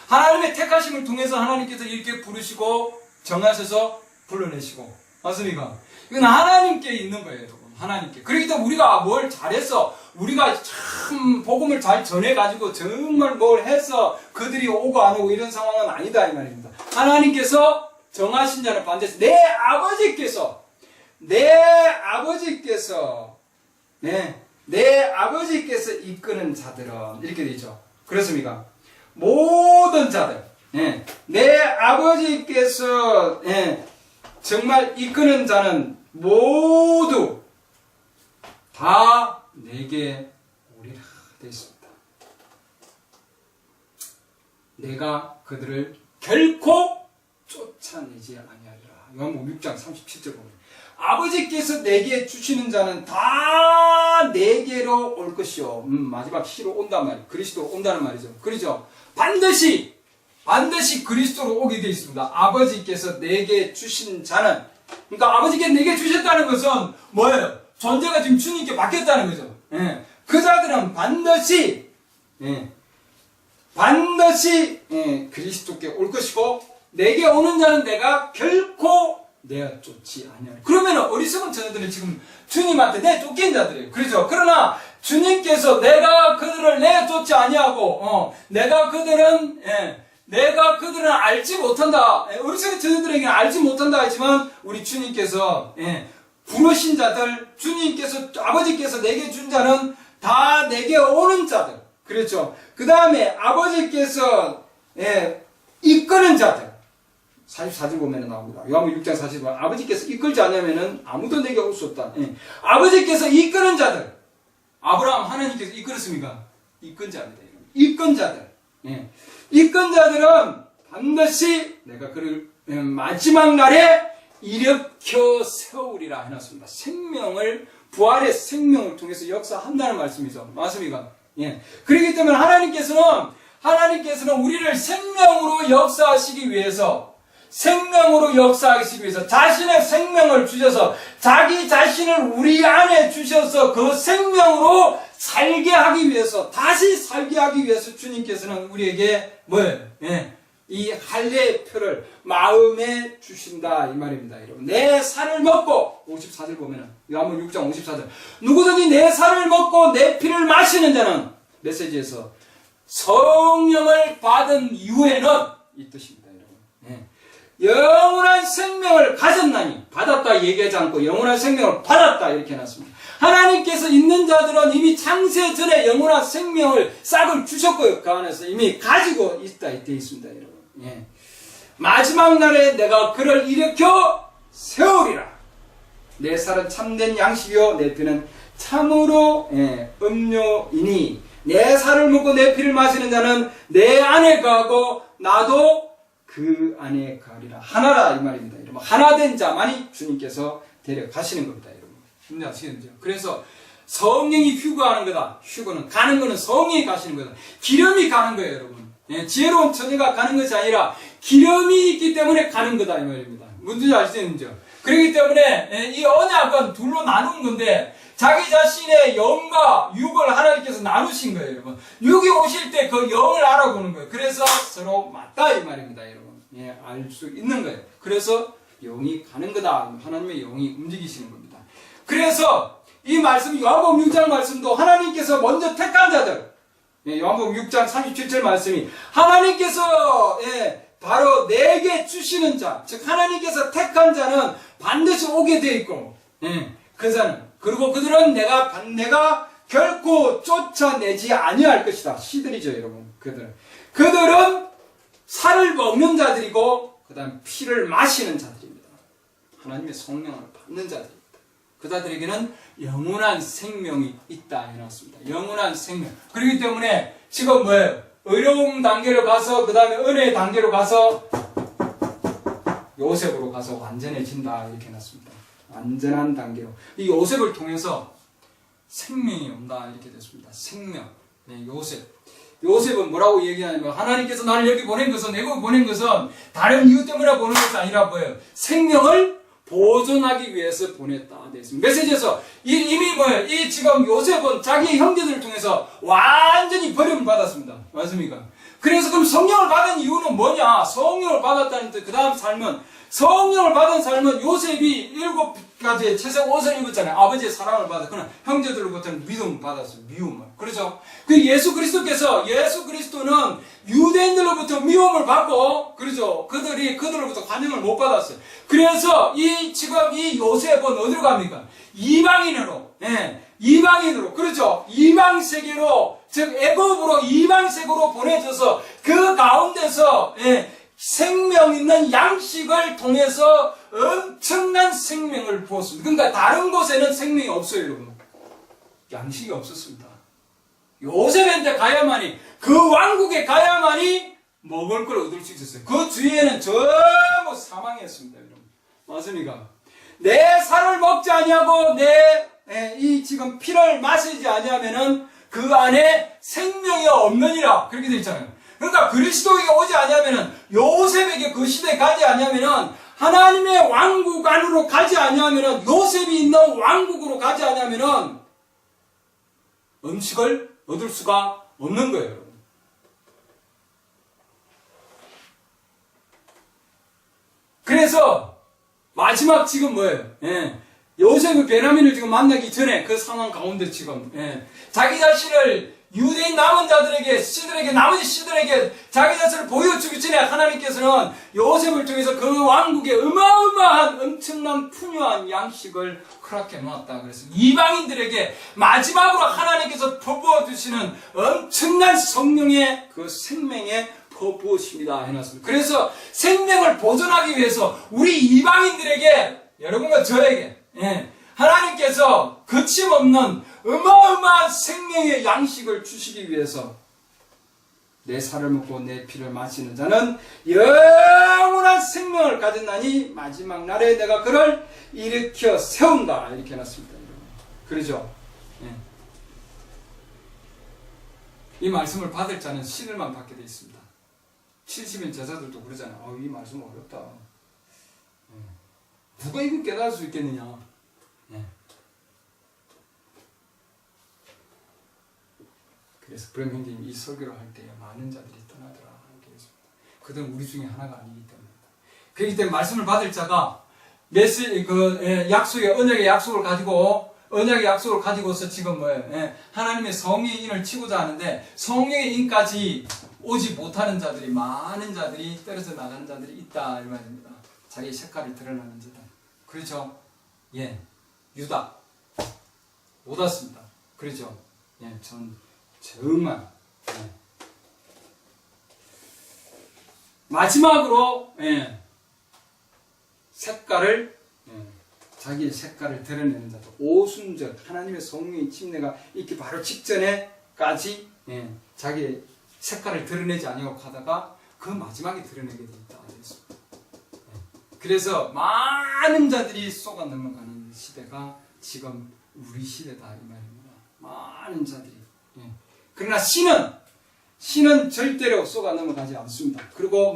하나님의 택하심을 통해서 하나님께서 이렇게 부르시고 정하셔서 불러내시고 맞습니까? 이건 하나님께 있는 거예요, 여러분. 하나님께. 그렇기 때문에 우리가 뭘 잘했어. 우리가 참 복음을 잘 전해가지고 정말 뭘 해서 그들이 오고 안 오고 이런 상황은 아니다 이 말입니다. 하나님께서 정하신 자는 반드시 내 아버지께서 이끄는 자들은 이렇게 되죠. 그렇습니까? 모든 자들, 내 아버지께서 정말 이끄는 자는 모두 다 내게 오리라 되어 있습니다. 내가 그들을 결코 쫓아내지 아니하리라. 요한복음 6장 37절 보면 아버지께서 내게 주시는 자는 다 내게로 올 것이요. 마지막 시로 온단 말이에요. 그리스도로 온다는 말이죠. 그렇죠? 반드시 그리스도로 오게 되어 있습니다. 아버지께서 내게 주신 자는, 그러니까 아버지께서 내게 주셨다는 것은 뭐예요? 존재가 지금 주님께 맡겼다는 거죠. 그 자들은 반드시 그리스도께 올 것이고 내게 오는 자는 내가 결코 내쫓지 아니하리라. 그러면 어리석은 자들은 지금 주님한테 내쫓긴 자들이에요. 그렇죠? 그러나 주님께서 내가 그들을 내쫓지 아니하고 내가 그들은 알지 못한다. 어리석은 자들에게는 알지 못한다 하지만 우리 주님께서 부르신 자들, 아버지께서 내게 준 자는 다 내게 오는 자들. 그렇죠? 그 다음에 아버지께서 이끄는 자들. 44절 보면 나옵니다. 요한복음 6장 40절. 아버지께서 이끌지 않으면 아무도 내게 올 수 없다. 아버지께서 이끄는 자들. 아브라함 하나님께서 이끌었습니까? 이끈 자입니다. 이끈 자들. 이끈 자들은 반드시 내가 그를 마지막 날에 일으켜 세우리라 해놨습니다. 부활의 생명을 통해서 역사한다는 말씀이죠. 맞습니까? 그렇기 때문에 하나님께서는 우리를 생명으로 역사하시기 위해서 자신의 생명을 주셔서 자기 자신을 우리 안에 주셔서 그 생명으로 살게 하기 위해서, 다시 살게 하기 위해서 주님께서는 우리에게 이 할례표를 마음에 주신다 이 말입니다. 여러분, 내 살을 먹고 54절 보면은 요한복음 6장 54절 누구든지 내 살을 먹고 내 피를 마시는 자는 메시지에서 성령을 받은 이후에는 이 뜻입니다. 여러분, 영원한 생명을 가졌나니, 받았다 얘기하지 않고 영원한 생명을 받았다 이렇게 해놨습니다. 하나님께서 있는 자들은 이미 창세 전에 영원한 생명을 싹을 주셨고요. 그 안에서 이미 가지고 있다 되어 있습니다. 여러분, 마지막 날에 내가 그를 일으켜 세우리라. 내 살은 참된 양식이요 내 피는 참으로 음료이니 내 살을 먹고 내 피를 마시는 자는 내 안에 거하고 나도 그 안에 가리라. 하나라 이 말입니다. 여러분, 하나된 자만이 주님께서 데려가시는 겁니다. 여러분, 무슨 아시겠죠? 그래서 성령이 휴거하는 거다. 휴거는 가는 거는 성령이 가시는 거다. 기름이 가는 거예요, 여러분. 지혜로운 처녀가 가는 것이 아니라 기름이 있기 때문에 가는 거다 이 말입니다. 뭔지 아시겠죠? 그렇기 때문에 이 언약은 둘로 나눈 건데 자기 자신의 영과 육을 하나님께서 나누신 거예요, 여러분. 육이 오실 때 그 영을 알아보는 거예요. 그래서 서로 맞다 이 말입니다, 여러분. 알 수 있는 거예요. 그래서 영이 가는 거다. 하나님의 영이 움직이시는 겁니다. 그래서 이 말씀, 요한복음 6장 말씀도 하나님께서 먼저 택한 자들, 요한복음 6장 37절 말씀이 하나님께서 바로 내게 주시는 자, 즉 하나님께서 택한 자는 반드시 오게 되어 있고, 그 자는, 그리고 그들은 내가 결코 쫓아내지 아니할 것이다. 시들이죠, 여러분. 그들은 살을 먹는 자들이고, 그 다음 피를 마시는 자들입니다. 하나님의 성령을 받는 자들입니다. 그 자들에게는 영원한 생명이 있다 해놨습니다. 영원한 생명. 그렇기 때문에 지금 뭐예요? 어려움 단계로 가서 그 다음에 은혜의 단계로 가서 요셉으로 가서 완전해진다 이렇게 해놨습니다. 완전한 단계로. 이 요셉을 통해서 생명이 온다 이렇게 됐습니다. 생명. 네, 요셉은 뭐라고 얘기하냐면 하나님께서 나를 여기 보낸 것은, 내가 보낸 것은 다른 이유 때문에 보낸 것이 아니라 뭐예요? 생명을 보존하기 위해서 보냈다. 됐습니다. 메시지에서 이미 뭐예요? 이 지금 요셉은 자기 형제들을 통해서 완전히 버림을 받았습니다. 맞습니까? 그래서 그럼 성령을 받은 이유는 뭐냐? 성령을 받았다는 뜻, 그 다음 삶은, 성령을 받은 삶은 요셉이 7가지의 채색 옷을 입었잖아요. 아버지의 사랑을 받아. 그러나 형제들로부터는 믿음을 받았어요. 미움을. 그렇죠? 그 예수 그리스도는 유대인들로부터 미움을 받고, 그렇죠? 그들로부터 환영을 못 받았어요. 그래서 지금 이 요셉은 어디로 갑니까? 이방인으로, 그렇죠? 이방 세계로, 즉, 애굽으로 이방 세계로 보내져서 그 가운데서, 생명 있는 양식을 통해서 엄청난 생명을 부었습니다. 그러니까 다른 곳에는 생명이 없어요, 여러분. 양식이 없었습니다. 요셉한테 가야만이, 그 왕국에 가야만이 먹을 걸 얻을 수 있었어요. 그 주위에는 전부 사망했습니다, 여러분. 맞습니까? 내 살을 먹지 아니하고 이 지금 피를 마시지 아니하면은 그 안에 생명이 없느니라. 그렇게 되어 있잖아요. 그러니까 그리스도에게 오지 아니하면은, 요셉에게 그 시대에 가지 아니하면은, 하나님의 왕국 안으로 가지 아니하면은, 요셉이 있는 왕국으로 가지 아니하면은 음식을 얻을 수가 없는 거예요, 여러분. 그래서 마지막 지금 뭐예요? 요셉이 베냐민을 지금 만나기 전에 그 상황 가운데 지금 자기 자신을 유대인 남은 자들에게, 나머지 씨들에게 자기 자신을 보여주기 전에 하나님께서는 요셉을 통해서 그 왕국에 어마어마한 엄청난 풍요한 양식을 허락해 놓았다. 그래서 이방인들에게 마지막으로 하나님께서 퍼부어주시는 엄청난 성령의 그 생명의 퍼부으십니다 해놨습니다. 그래서 생명을 보존하기 위해서 우리 이방인들에게, 여러분과 저에게 하나님께서 거침없는 어마어마한 생명의 양식을 주시기 위해서 내 살을 먹고 내 피를 마시는 자는 영원한 생명을 가졌나니 마지막 날에 내가 그를 일으켜 세운다 이렇게 해놨습니다. 그러죠? 이 말씀을 받을 자는 신을만 받게 되어 있습니다. 70인 제자들도 그러잖아요. 이 말씀 어렵다. 누가 이거 깨달을 수 있겠느냐. 그래서 브렘 형제님이 이 설교를 할 때 많은 자들이 떠나더라 이렇게 했습니다. 그들은 우리 중에 하나가 아니기 때문입니다. 그렇기 때문에 말씀을 받을 자가 언약의 약속을 가지고서 지금 뭐예요? 하나님의 성령의 인을 치고자 하는데 성령의 인까지 오지 못하는 자들이, 많은 자들이 떨어져 나가는 자들이 있다 이 말입니다. 자기의 색깔이 드러나는 자들. 그렇죠? 유다 못 왔습니다. 그렇죠? 정말 마지막으로 자기의 색깔을 드러내는 자도 오순절 하나님의 성령의 침례가 있기 바로 직전에까지 자기의 색깔을 드러내지 아니하고 가다가 그 마지막에 드러내게 되었다. 그래서 많은 자들이 쏟아 넘어가는 시대가 지금 우리 시대다 이 말입니다. 많은 자들이. 그러나 신은 절대로 쏟아 넘어가지 않습니다. 그리고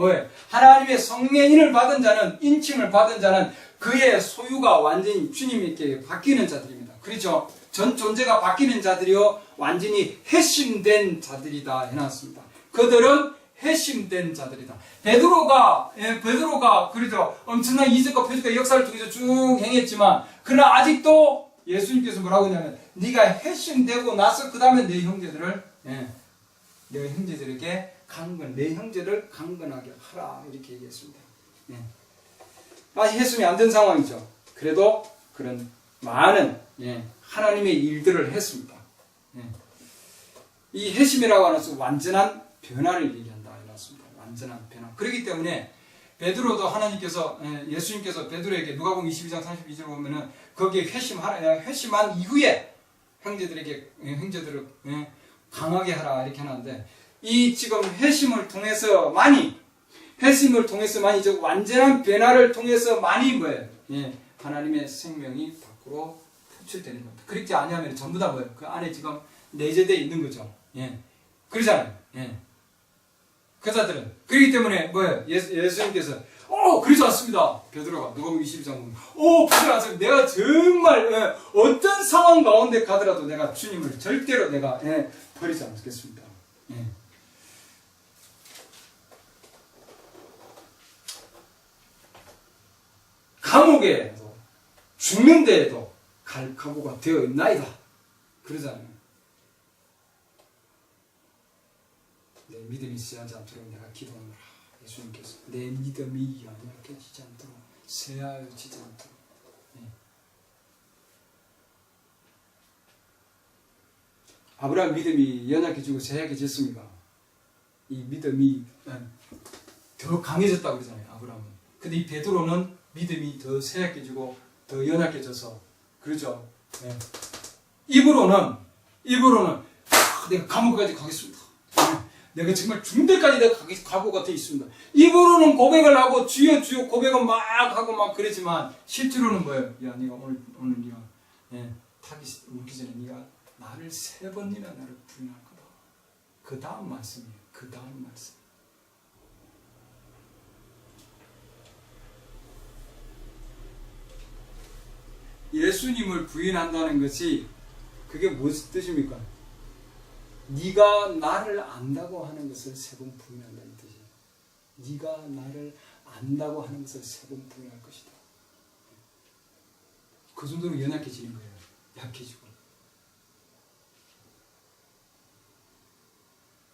하나님의 성령의 인을 받은 자는, 인침을 받은 자는 그의 소유가 완전히 주님께 바뀌는 자들입니다. 그렇죠? 전 존재가 바뀌는 자들이요 완전히 회심된 자들이다 해놨습니다. 그들은 회심된 자들이다. 베드로가 그래도 엄청난 이적과 표적과 역사를 통해서 쭉 행했지만, 그러나 아직도 예수님께서 뭐라고 하냐면, 네가 회심되고 나서 그 다음에 내 형제들을, 내 형제들에게 내 형제를 강건하게 하라, 이렇게 얘기했습니다. 아직 회심이 안 된 상황이죠. 그래도 그런 많은 하나님의 일들을 했습니다. 이 회심이라고 하는 것은 완전한 변화를 얘기한다, 이렇습니다. 완전한 변화. 그렇기 때문에 베드로도 하나님께서, 예수님께서 베드로에게 누가복음 22장 32절 보면은 거기에 회심한 이후에 형제들을 강하게 하라, 이렇게 하는데, 이 지금 회심을 통해서만이 저 완전한 변화를 통해서만이 뭐예요? 하나님의 생명이 밖으로 표출되는 겁니다. 그렇지 아니하면 전부 다 뭐예요? 그 안에 지금 내재되어 있는 거죠. 그러잖아요. 그 자들은. 그렇기 때문에 뭐예요? 예수님께서 그러지 않습니다. 베드로가 누가복음 22장 보면 그러지 않습니다. 내가 정말 어떤 상황 가운데 가더라도 내가 주님을 절대로 내가 버리지 않겠습니다. 감옥에도 죽는 데에도 갈 각오가 되어 있나이다. 그러잖아요. 내 믿음이 쇠하지 않도록 내가 기도하노라. 예수님께서 내 믿음이 연약해지지 않도록, 쇠하여지지 않도록. 아브라함 믿음이 연약해지고 쇠약해졌습니까? 이 믿음이 더 강해졌다고 그러잖아요, 아브라함은. 근데 이 베드로는 믿음이 더 쇠약해지고 더 연약해져서, 그렇죠? 입으로는 내가 감옥까지 가겠습니다. 내가 정말 죽는 데까지 내가 각오가 되어 있습니다. 입으로는 고백을 하고 주여 주여 고백은 막 하고 막 그러지만 실제로는 뭐예요? 야, 네가 오늘 네가 타기 오기 전에 네가 나를 3번이나 나를 부인할 거다. 그 다음 말씀이에요. 그 다음 말씀. 예수님을 부인한다는 것이 그게 무슨 뜻입니까? 네가 나를 안다고 하는 것을 3번 부인한다는 뜻이에요. 네가 나를 안다고 하는 것을 3번 부인할 것이다. 그 정도로 연약해지는 거예요. 약해지고.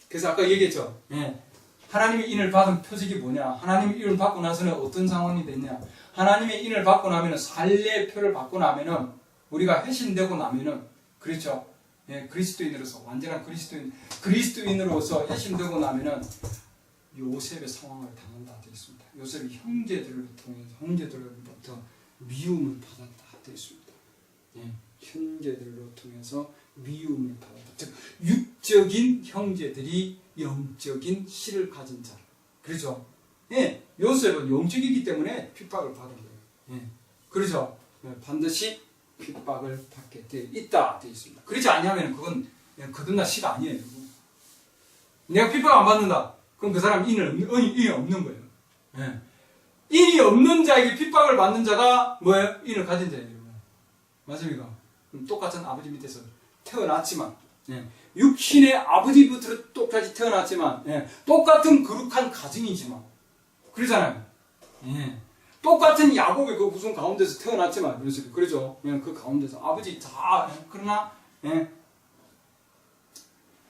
그래서 아까 얘기했죠. 하나님의 인을 받은 표적이 뭐냐? 하나님의 인을 받고 나서는 어떤 상황이 됐냐? 하나님의 인을 받고 나면은 살례의 표를 받고 나면은 우리가 회심되고 나면은 그렇죠. 그리스도인으로서 완전한 그리스도인으로서 회심되고 나면은 요셉의 상황을 당한다 되어 있습니다. 요셉이 형제들로부터 미움을 받았다 되어 있습니다. 형제들로 통해서 미움을 받았다. 즉 육적인 형제들이 영적인 씨를 가진 자. 그렇죠? 요셉은 영적이기 때문에 핍박을 받은 거예요. 그렇죠? 반드시 핍박을 받게 되어 있다 되어 있습니다. 그렇지 않냐면 그건 거듭난 씨가 아니에요. 내가 핍박 안 받는다. 그럼 그 사람 인이 없는 거예요. 인이 없는 자에게 핍박을 받는 자가 뭐예요? 인을 가진 자예요. 맞습니까? 똑같은 아버지 밑에서 태어났지만 육신의 아버지부터 똑같이 태어났지만 똑같은 거룩한 가정이지만 그러잖아요. 똑같은 야곱의 그 무슨 가운데서 태어났지만 그러죠. 그 가운데서 아버지 다 그러나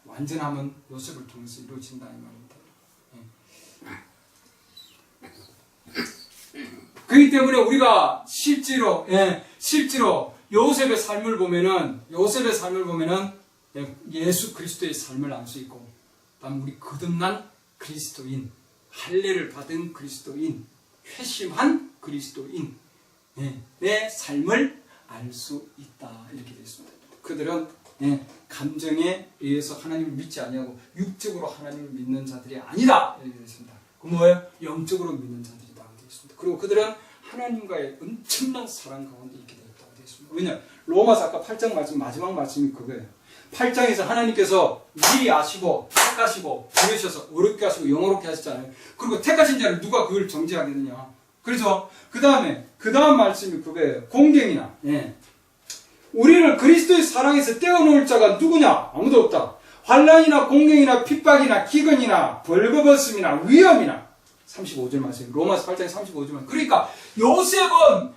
완전함은 요셉을 통해서 이루어진다 이 말입니다. 그렇기 때문에 우리가 실제로 요셉의 삶을 보면은 예수 그리스도의 삶을 알 수 있고, 다음 우리 거듭난 그리스도인, 할례를 받은 그리스도인, 회심한 그리스도인 내 삶을 알 수 있다 이렇게 되어 있습니다. 그들은 감정에 의해서 하나님을 믿지 아니하고 육적으로 하나님을 믿는 자들이 아니다 이렇게 되어 있습니다. 그 뭐예요? 영적으로 믿는 자들이다 되어 있습니다. 그리고 그들은 하나님과의 엄청난 사랑 가운데 있게 되었다고 되어 있습니다. 왜냐? 로마서 아까 8장 말씀 마지막 말씀이 그거예요. 8장에서 하나님께서 미리 아시고 택하시고 부르셔서 어렵게 하시고 영어롭게 하셨잖아요. 그리고 택하신 자를 누가 그걸 정죄하겠느냐. 그래서 그 다음 말씀이 그거예요. 공경이나 우리를 그리스도의 사랑에서 떼어놓을 자가 누구냐? 아무도 없다. 환난이나 공경이나 핍박이나 기근이나 벌거벗음이나 위험이나 35절 말씀 로마서 8장 35절 말씀 그러니까 요셉은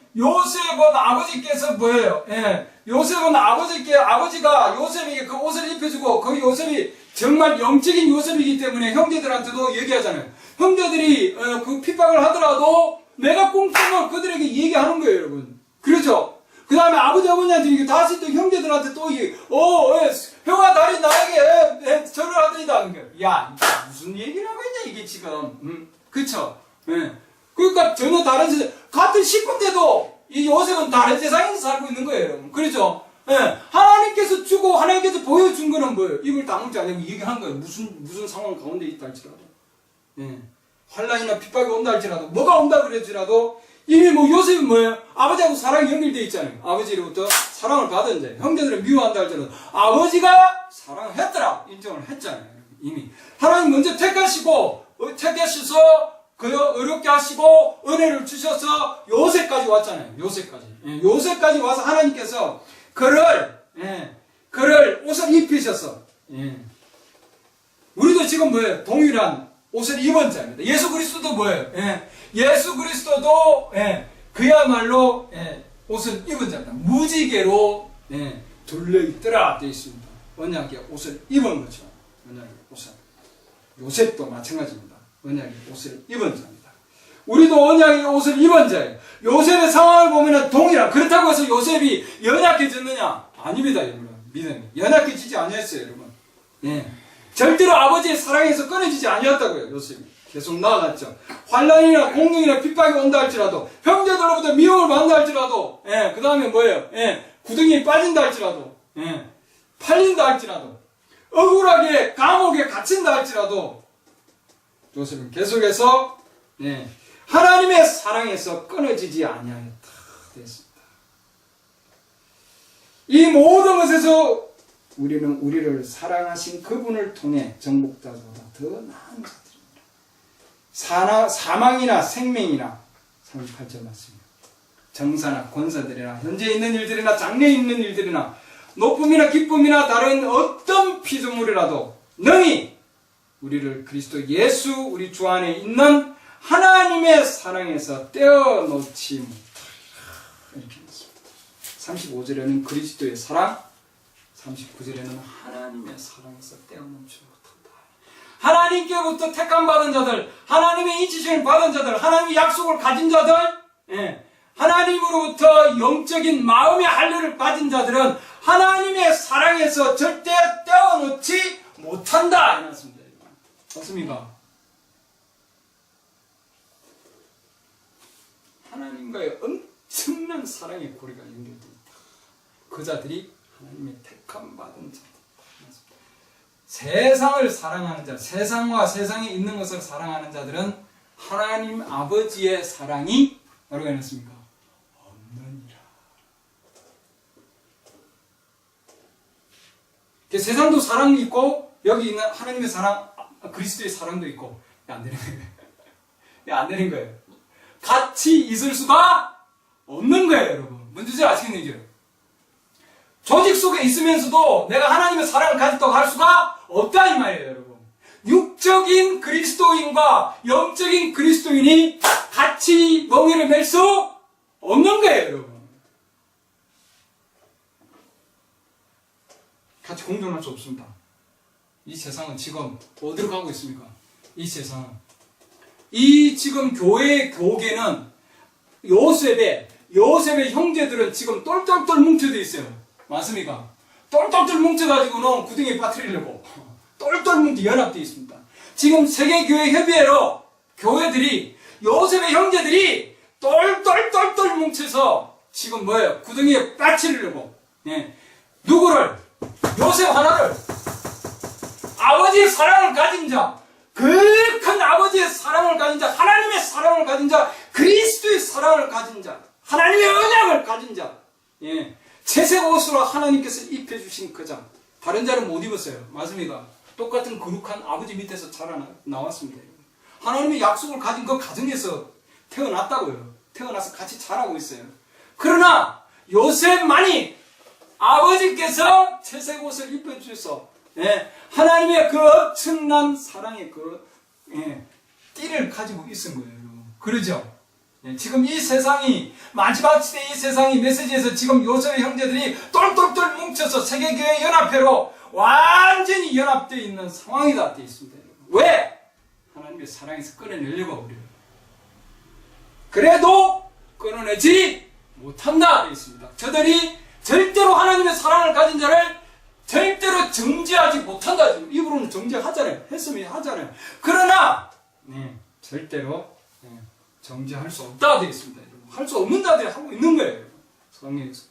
아버지께서 뭐예요? 예, 요셉은 아버지가 요셉에게 그 옷을 입혀주고 그 요셉이 정말 영적인 요셉이기 때문에 형제들한테도 얘기하잖아요. 형제들이 그 핍박을 하더라도 내가 꽁꽁을 그들에게 얘기하는 거예요, 여러분. 그렇죠? 그 다음에 아버지 어머니한테 이게 다시 또 형제들한테 또 형아 다리 나에게 절을 하더니다 하는 거예요. 야, 무슨 얘기를 하고 있냐 이게 지금. 그쵸? 예. 그러니까 전혀 다른 세상, 같은 식구인데도 이 요셉은 다른 세상에서 살고 있는 거예요, 여러분. 그렇죠? 예. 하나님께서 주고 하나님께서 보여준 거는 뭐예요? 입을 다물지 않고 얘기한 거예요. 무슨 상황 가운데 있다 할지라도. 예. 환난이나 핍박이 온다 할지라도, 뭐가 온다 그랬지라도, 이미 요셉이 뭐예요? 아버지하고 사랑이 연결되어 있잖아요. 아버지로부터 사랑을 받은 자. 형제들을 미워한다 할지라도, 아버지가 사랑을 했더라. 인정을 했잖아요. 이미. 하나님 먼저 택하셔서, 어렵게 하시고, 은혜를 주셔서, 요셉까지 왔잖아요. 요셉까지. 예, 요셉까지 와서 하나님께서, 그를 옷을 입히셔서, 예. 우리도 지금 뭐예요? 동일한 옷을 입은 자입니다. 예수 그리스도도 뭐예요? 예. 예수 그리스도도 그야말로 옷을 입은 자입니다. 무지개로 둘러있더라 되어 있습니다. 언약의 옷을 입은 거죠. 언약의 옷을. 요셉도 마찬가지입니다. 언약의 옷을 입은 자입니다. 우리도 언약의 옷을 입은 자예요. 요셉의 상황을 보면 동일한. 그렇다고 해서 요셉이 연약해졌느냐? 아닙니다, 여러분. 믿음이. 연약해지지 아니었어요, 여러분. 예. 절대로 아버지의 사랑에서 끊어지지 아니었다고요, 요셉이. 계속 나아갔죠. 환난이나 공경이나 핍박이 온다 할지라도, 형제들로부터 미움을 받는다 할지라도, 그 다음에 뭐예요? 구덩이에 빠진다 할지라도, 팔린다 할지라도, 억울하게 감옥에 갇힌다 할지라도, 요셉은 계속해서, 하나님의 사랑에서 끊어지지 아니하였다. 됐습니다. 이 모든 것에서 우리는 우리를 사랑하신 그분을 통해 정복자보다 더 나은 자들입니다. 사망이나 생명이나 38절 말씀입니다. 정사나 권사들이나 현재 있는 일들이나 장래에 있는 일들이나 높음이나 기쁨이나 다른 어떤 피조물이라도 능히 우리를 그리스도 예수 우리 주 안에 있는 하나님의 사랑에서 떼어놓지 못하리라. 이렇게 했습니다. 35절에는 그리스도의 사랑, 39절에는 하나님의 사랑에서 떼어놓지 못한다. 하나님께부터 택함받은 자들, 하나님의 인치심을 받은 자들, 하나님의 약속을 가진 자들, 하나님으로부터 영적인 마음의 할례를 받은 자들은 하나님의 사랑에서 절대 떼어놓지 못한다. 이렇습니다. 맞습니까? 하나님과의 엄청난 사랑의 고리가 연결되어 있다. 그 자들이 하나님의 택함받은 자들. 세상을 사랑하는 자, 세상과 세상에 있는 것을 사랑하는 자들은 하나님 아버지의 사랑이 뭐라고 해놨습니까? 없느니라. 세상도 사랑이 있고 여기 있는 하나님의 사랑, 그리스도의 사랑도 있고 안 되는 거예요. 안 되는 거예요. 같이 있을 수가 없는 거예요, 여러분. 뭔지 아시겠는지요? 조직 속에 있으면서도 내가 하나님의 사랑을 가졌다고 할 수가 없다 이 말이에요, 여러분. 육적인 그리스도인과 영적인 그리스도인이 같이 멍에를 맬 수 없는 거예요, 여러분. 같이 공존할 수 없습니다. 이 세상은 지금 어디로 가고 있습니까? 이 세상은. 이 지금 교회의 교계는 요셉의 형제들은 지금 똘똘똘 뭉쳐져 있어요. 맞습니까? 똘똘똘 뭉쳐가지고는 구덩이에 빠뜨리려고 똘똘 뭉쳐 연합되어 있습니다. 지금 세계교회협의회로 교회들이 요셉의 형제들이 똘똘똘똘 뭉쳐서 지금 뭐예요? 구덩이에 빠뜨리려고 누구를? 요셉 하나를 아버지의 사랑을 가진 자, 그 큰 아버지의 사랑을 가진 자, 하나님의 사랑을 가진 자, 그리스도의 사랑을 가진 자, 하나님의 언약을 가진 자, 채색 옷으로 하나님께서 입혀주신 그 자. 다른 자는 못 입었어요. 맞습니까? 똑같은 거룩한 아버지 밑에서 나왔습니다. 하나님의 약속을 가진 그 가정에서 태어났다고요. 태어나서 같이 자라고 있어요. 그러나 요셉만이 아버지께서 채색 옷을 입혀주셔서 하나님의 그 엄청난 사랑의 그 띠를 가지고 있은 거예요, 여러분. 그러죠? 지금 이 세상이, 마지막 시대 이 세상이 메시지에서 지금 요셉의 형제들이 똘똘똘 뭉쳐서 세계교회 연합회로 완전히 연합되어 있는 상황이다 되어 있습니다, 여러분. 왜? 하나님의 사랑에서 끊어내려고 우리를. 그래도 끊어내지 못한다 되어 있습니다. 저들이 절대로 하나님의 사랑을 가진 자를 절대로 정죄하지 못한다. 입으로는 정죄하잖아요. 했으면 하잖아요. 그러나 절대로 정죄할 수 없다 되겠습니다. 할 수 없는 자들이 하고 있는 거예요. 성경에서.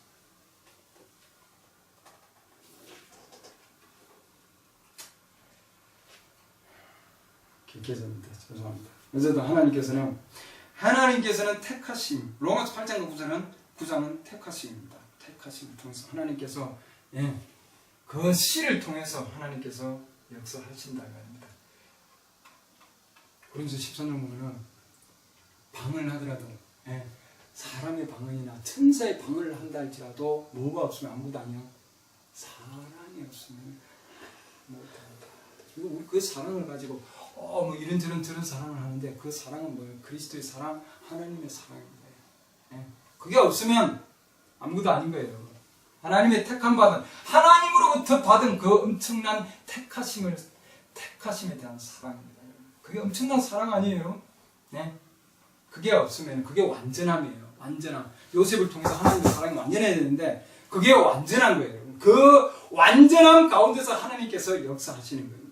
길게졌는데 죄송합니다. 어쨌든 하나님께서는 택하심, 로마서 8장과 9장은 택하심입니다. 택하심을 통해서 하나님께서 그 씨를 통해서 하나님께서 역사하신다고 합니다. 그러면서 13장 보면은 방을 하더라도 사람의 방언이나 천사의 방언을 한다 할지라도 뭐가 없으면 아무것도 아니요. 사랑이 없으면 못한다. 우리 그 사랑을 가지고 뭐 이런저런 저런 사랑을 하는데 그 사랑은 뭐예요? 그리스도의 사랑, 하나님의 사랑입니다. 그게 없으면 아무것도 아닌 거예요. 하나님의 택함 받은, 하나님으로부터 받은 그 엄청난 택하심에 대한 사랑입니다. 그게 엄청난 사랑 아니에요? 그게 없으면 그게 완전함이에요. 완전함. 요셉을 통해서 하나님의 사랑이 완전해야 되는데 그게 완전한 거예요. 그 완전함 가운데서 하나님께서 역사하시는 겁니다.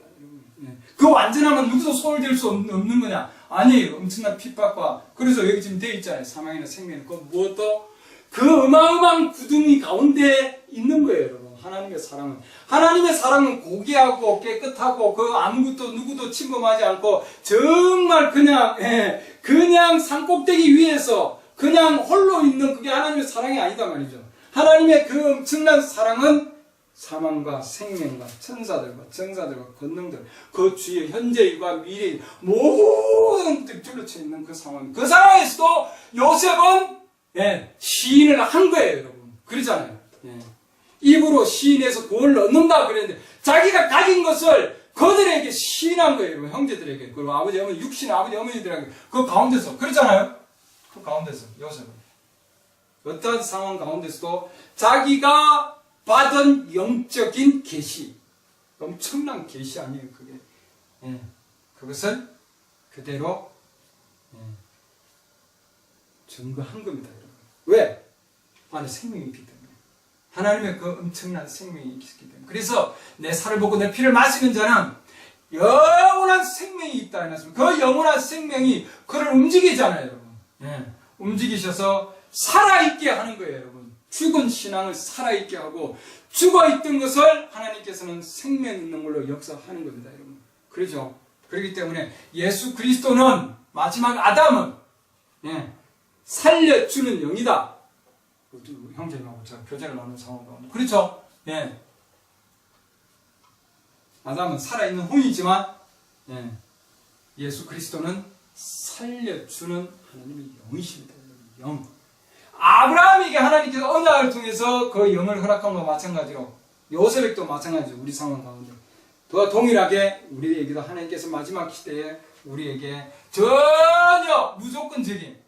그 완전함은 누구도 손을 댈 수 없는 거냐? 아니에요. 엄청난 핍박과, 그래서 여기 지금 되어 있잖아요. 사망이나 생명, 그 무엇도 그 어마어마한 구덩이 가운데 있는 거예요, 여러분. 하나님의 사랑은 고귀하고 깨끗하고 그 아무것도 누구도 침범하지 않고 정말 그냥 산꼭대기 위에서 그냥 홀로 있는 그게 하나님의 사랑이 아니다 말이죠. 하나님의 그 엄청난 사랑은 사망과 생명과 천사들과 정사들과 권능들, 그 주의 현재일과 미래일 모든 것들이 둘러쳐 있는 그 상황, 그 상황에서도 요셉은 시인을 한 거예요, 여러분. 그러잖아요. 입으로 시인해서 구원을 얻는다 그랬는데 자기가 가진 것을 그들에게 시인한 거예요, 여러분. 형제들에게, 그리고 아버지 어머니, 육신의 아버지 어머니들에게. 그 가운데서 그렇잖아요. 그 가운데서 요셉은 어떤 상황 가운데서도 자기가 받은 영적인 계시, 엄청난 계시 아니에요, 그게. 그것을 그대로 증거한 겁니다, 여러분. 왜? 안에 생명이 있기 때문에. 하나님의 그 엄청난 생명이 있기 때문에. 그래서 내 살을 먹고 내 피를 마시는 자는 영원한 생명이 있다 해놨습니다. 그 영원한 생명이 그를 움직이잖아요, 여러분. 움직이셔서 살아있게 하는 거예요, 여러분. 죽은 신앙을 살아있게 하고 죽어있던 것을 하나님께서는 생명 있는 걸로 역사하는 겁니다, 여러분. 그렇죠? 그렇기 때문에 예수 그리스도는 마지막 아담은 살려주는 영이다. 형제님하고 제가 교제를 나누는 상황 가운데. 그렇죠? 아담은 살아있는 혼이지만 예수 그리스도는 살려주는 하나님의 영이십니다. 영. 아브라함에게 하나님께서 언약을 통해서 그 영을 허락한 것과 마찬가지로 요셉에게도 마찬가지죠. 우리 상황 가운데. 그와 동일하게 우리에게도 하나님께서 마지막 시대에 우리에게 전혀 무조건적인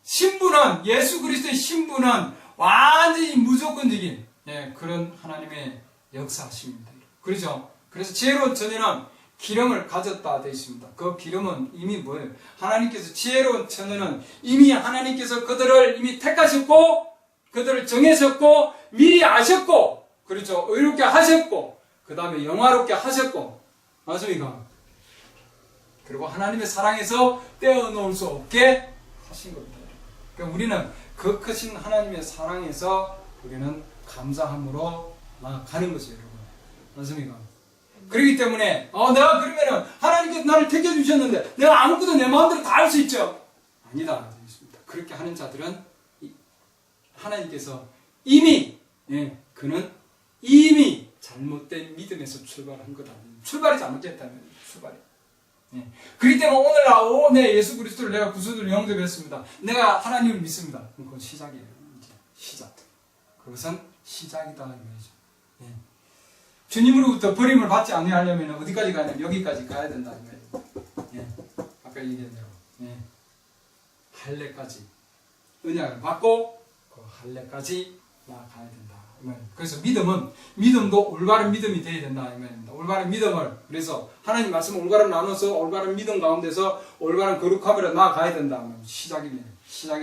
신분은, 예수 그리스도의 신분은 완전히 무조건적인 그런 하나님의 역사하심입니다. 그렇죠? 그래서 지혜로운 처녀는 기름을 가졌다 되어 있습니다. 그 기름은 이미 뭐예요? 하나님께서, 지혜로운 처녀는 이미 하나님께서 그들을 이미 택하셨고 그들을 정하셨고 미리 아셨고, 그렇죠? 의롭게 하셨고 그 다음에 영화롭게 하셨고, 맞습니까? 그리고 하나님의 사랑에서 떼어놓을 수 없게 하신 겁니다. 그러니까 우리는 그 크신 하나님의 사랑에서 우리는 감사함으로 나아가는 것이에요, 여러분. 맞습니까? 그렇기 때문에 내가 그러면은 하나님께서 나를 택해주셨는데 내가 아무것도 내 마음대로 다 할 수 있죠? 아니다. 그렇게 하는 자들은 하나님께서 이미 그는 이미 잘못된 믿음에서 출발한 거다. 출발이 잘못됐다면 출발이. 그렇기 때문에 오늘 내 예수 그리스도를 내가 구주로 영접했습니다. 내가 하나님을 믿습니다. 그건 시작이에요. 이제 시작. 그것은 시작이다. 이거죠. 주님으로부터 버림을 받지 않으려면 어디까지 가야 되냐? 여기까지 가야 된다. 예. 아까 얘기한 대로. 예. 할례까지. 은약을 받고 그 할례까지 나아가야 된다. 그래서 믿음도 올바른 믿음이 되어야 된다. 올바른 믿음을, 그래서 하나님 말씀을 올바른 나눠서 올바른 믿음 가운데서 올바른 거룩함으로 나아가야 된다. 시작이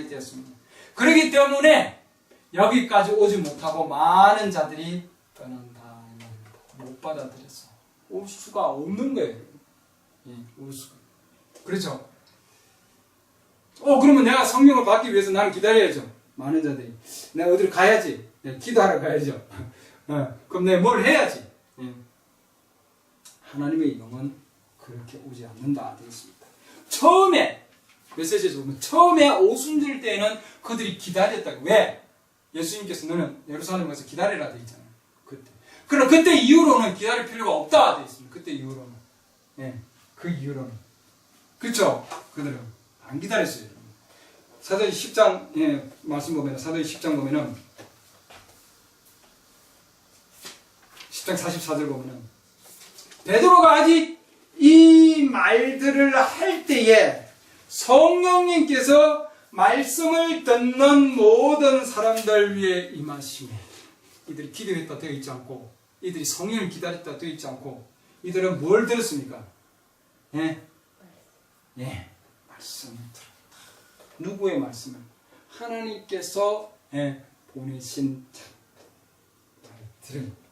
되었습니다. 그렇기 때문에 여기까지 오지 못하고 많은 자들이 떠난다. 못 받아들였어. 올 수가 없는 거예요. 예, 올 수가. 그렇죠? 그러면 내가 성령을 받기 위해서 나는 기다려야죠. 많은 자들이. 내가 어디로 가야지. 기도하러 가야죠. 그럼 내가 뭘 해야지. 하나님의 영은 그렇게 오지 않는다 되어 있습니다. 처음에 메시지에서 보면 처음에 오순절 때에는 그들이 기다렸다고. 왜? 예수님께서 너는 예루살렘 가서 기다리라 되어 있잖아요. 그때. 그럼 그때 이후로는 기다릴 필요가 없다 되어 있습니다. 그때 이후로는. 그 이후로는. 그렇죠? 그들은 안 기다렸어요. 사도행 10장 말씀 보면 사도행 10장 보면은 10장 44절 보면은 베드로가 아직 이 말들을 할 때에 성령님께서 말씀을 듣는 모든 사람들 위에 임하시며, 이들이 기도했다 되어 있지 않고, 이들이 성령을 기다렸다 되어 있지 않고, 이들은 뭘 들었습니까? 말씀을 들었다. 누구의 말씀을? 하나님께서 보내신 자를 들은 겁니다.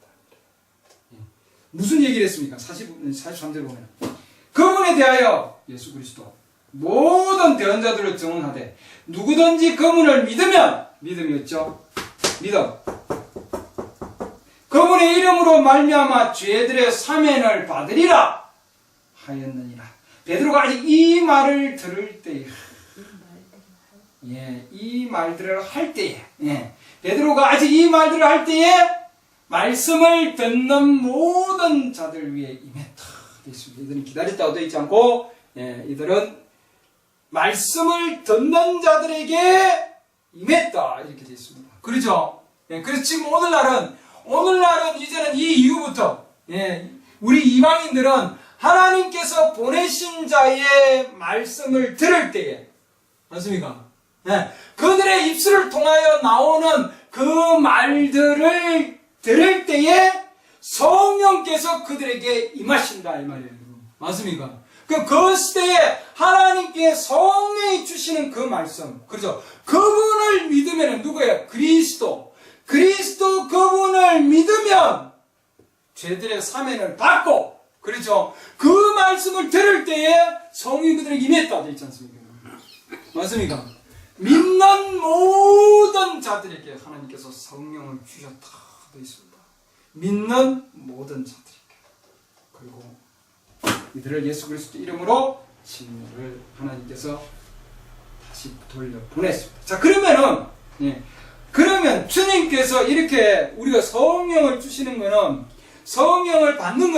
무슨 얘기를 했습니까? 43절 보면 그분에 대하여 예수 그리스도 모든 대언자들을 증언하되 누구든지 그분을 믿으면, 믿음이었죠. 믿음. 그분의 이름으로 말미암아 죄들의 사면을 받으리라 하였느니라. 베드로가 아직 이 말을 들을 때에, 이 말들을 할 때에, 베드로가 아직 이 말들을 할 때에 말씀을 듣는 모든 자들 위에 임했다. 이들은 기다렸다고 되어 있지 않고, 이들은 말씀을 듣는 자들에게 임했다. 이렇게 되어 있습니다. 그렇죠? 그래서 지금 오늘날은 이제는 이 이후부터, 우리 이방인들은 하나님께서 보내신 자의 말씀을 들을 때에, 맞습니까? 그들의 입술을 통하여 나오는 그 말들을 들을 때에 성령께서 그들에게 임하신다 이 말이에요. 맞습니까? 그 시대에 하나님께 성령이 주시는 그 말씀, 그렇죠? 그분을 믿으면 누구예요? 그리스도 그분을 믿으면 죄들의 사면을 받고, 그렇죠? 그 말씀을 들을 때에 성령이 그들에게 임했다 되어 있지 않습니까? 맞습니까? 믿는 모든 자들에게 하나님께서 성령을 주셨다 되어 있습니다. 믿는 모든 자들에게. 그리고 이들을 예수 그리스도 이름으로 진노를 하나님께서 다시 돌려 보냈습니다. 자, 그러면 주님께서 이렇게 우리가 성령을 주시는 것은, 성령을 받는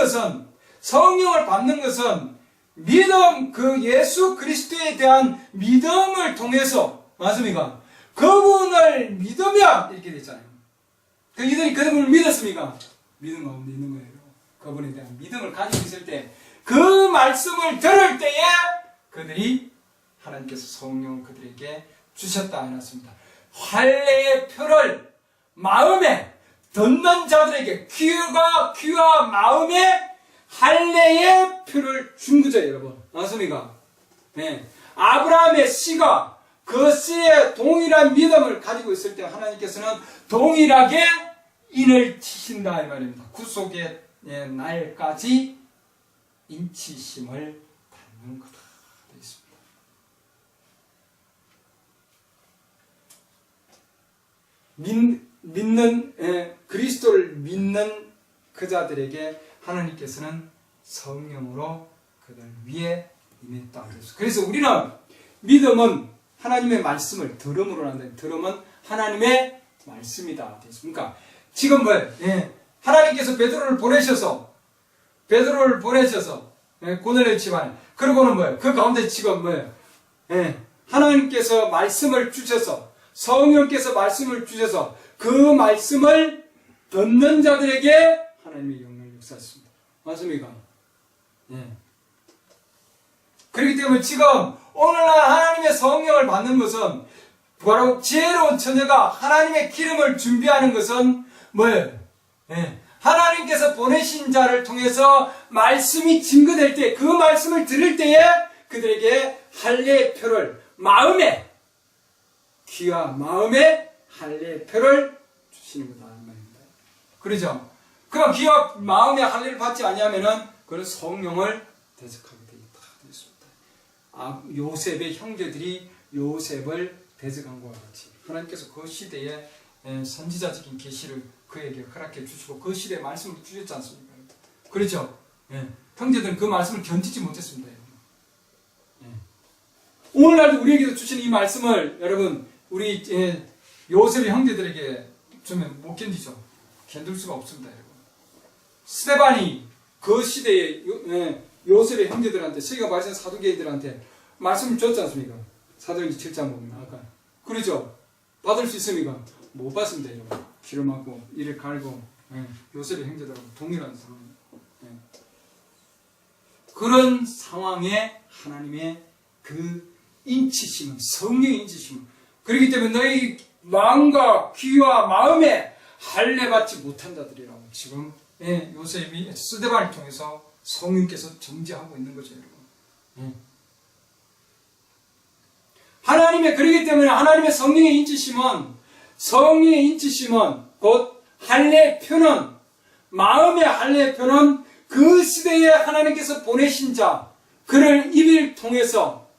것은 믿음, 그 예수 그리스도에 대한 믿음을 통해서, 맞습니까? 그분을 믿으면 이렇게 됐잖아요. 이들이 그분을 믿었습니까? 믿음 가운데 있는 거예요. 그분에 대한 믿음을 가지고 있을 때, 그 말씀을 들을 때에 그들이 하나님께서 성령을 그들에게 주셨다 해놨습니다. 할례의 표를 마음에 듣는 자들에게, 귀와 마음에 할례의 표를 준 거죠, 여러분. 맞습니까? 아브라함의 씨가 그 씨에 동일한 믿음을 가지고 있을 때 하나님께서는 동일하게 인을 치신다 이 말입니다. 구속의 날까지 인치심을 받는 거다 되어 있습니다. 그리스도를 믿는 그 자들에게 하나님께서는 성령으로 그들 위에 임했다. 그래서 우리는 믿음은 하나님의 말씀을 들음으로 한다. 들음은 하나님의 말씀이다. 그러니까 지금 하나님께서 베드로를 보내셔서 고넬료 집안에, 그리고는 뭐예요? 그 가운데 지금 뭐예요? 하나님께서 말씀을 주셔서, 성령께서 말씀을 주셔서 그 말씀을 듣는 자들에게 하나님의 영을 역사했습니다. 맞습니까? 예. 그렇기 때문에 지금 오늘날 하나님의 성령을 받는 것은 바로 지혜로운 처녀가 하나님의 기름을 준비하는 것은 뭐예요? 예. 하나님께서 보내신 자를 통해서 말씀이 증거될 때, 그 말씀을 들을 때에 그들에게 할례의 표를, 마음에, 귀와 마음에 할례의 표를 주시는 거다 이 말입니다. 그러죠? 그럼 귀와 마음에 할례를 받지 아니하면은 그는 성령을 대적하게 되겠다. 요셉의 형제들이 요셉을 대적한 것과 같이 하나님께서 그 시대에 선지자적인 계시를 그에게 허락해 주시고 그 시대에 말씀을 주셨지 않습니까? 그렇죠? 예. 형제들은 그 말씀을 견디지 못했습니다. 예. 오늘날도 우리에게도 주시는 이 말씀을 여러분 우리 요셉의 형제들에게 주면 못 견디죠. 견딜 수가 없습니다. 여러분. 스데반이 그 시대에 요셉의 형제들한테 세계가 말씀 사두개들한테 말씀을 줬지 않습니까? 사도행전 7장 보면 아까 그렇죠? 받을 수 있습니까? 못 받습니다. 여러분. 귀를 막고 이를 갈고 요셉의 형제들하고 동일한 상황. 그런 상황에 하나님의 그 인치심은 성령의 인치심은 그렇기 때문에 너희 마음과 귀와 마음에 할례 받지 못한 자들이라고 지금 요셉이 스데반을 통해서 성령께서 정죄하고 있는 거죠, 여러분. 하나님의 그렇기 때문에 하나님의 성령의 인치심은 곧 할례의 표는 마음의 할례의 표는 그 시대에 하나님께서 보내신 자 그를 입을 통해서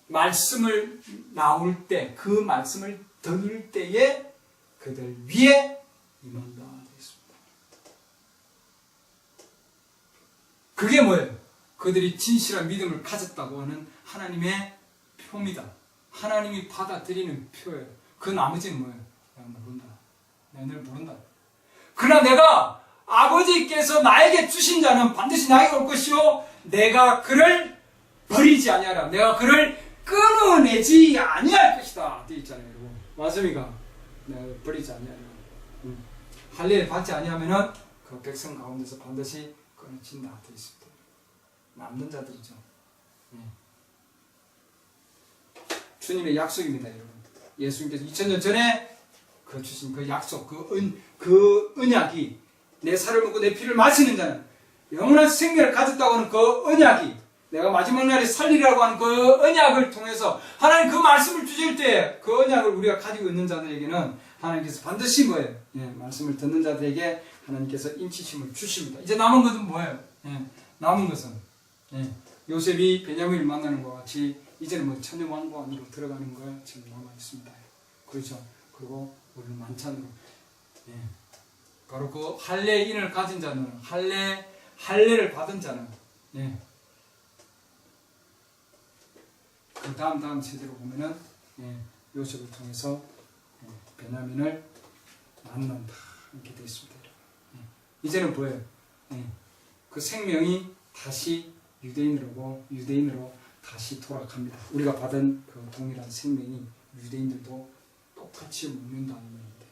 말씀을 나올 때 그 말씀을 들을 때에 그들 위에 임한다 되겠습니다. 그게 뭐예요? 그들이 진실한 믿음을 가졌다고 하는 하나님의 표입니다. 하나님이 받아들이는 표예요. 그 나머지는 뭐예요? 내가 모른다. 내가 늘 모른다. 그러나 내가 아버지께서 나에게 주신 자는 반드시 나에게 올 것이요 내가 그를 버리지 아니하라. 내가 그를 끊어내지 아니할 것이다. 되어 있잖아요. 여러분. 맞습니까? 내가 버리지 아니하라. 할례를 받지 아니하면은 그 백성 가운데서 반드시 끊어진다. 되어 있습니다. 남는 자들이죠. 주님의 약속입니다, 여러분. 예수님께서 2000년 전에 그 주신 그 약속, 그 언약이 내 살을 먹고 내 피를 마시는 자는 영원한 생명을 가졌다고 하는 그 언약이 내가 마지막 날에 살리라고 하는 그 언약을 통해서 하나님 그 말씀을 주실 때 그 언약을 우리가 가지고 있는 자들에게는 하나님께서 반드시 뭐예요? 말씀을 듣는 자들에게 하나님께서 인치심을 주십니다. 이제 남은 것은 뭐예요? 남은 것은 요셉이 베냐민을 만나는 것과 같이 이제는 뭐 천년왕국 안으로 들어가는 거에 지금 남아 있습니다. 그렇죠? 그리고 우리 만찬으로 바로 그 할례의 인을 가진 자는 할례를 받은 자는 그 다음 세대로 보면은 요셉을 통해서 베냐민을 만난다 이렇게 되어 있습니다. 이제는 뭐예요? 그 생명이 다시 유대인으로 다시 돌아갑니다. 우리가 받은 그 동일한 생명이 유대인들도 똑같이 먹는다는 말인데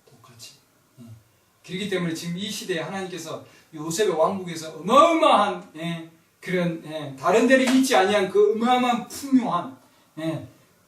똑같이. 그렇기 때문에 지금 이 시대에 하나님께서 요셉의 왕국에서 어마어마한 그런 다른 데를 잊지 아니한 그 어마어마한 풍요한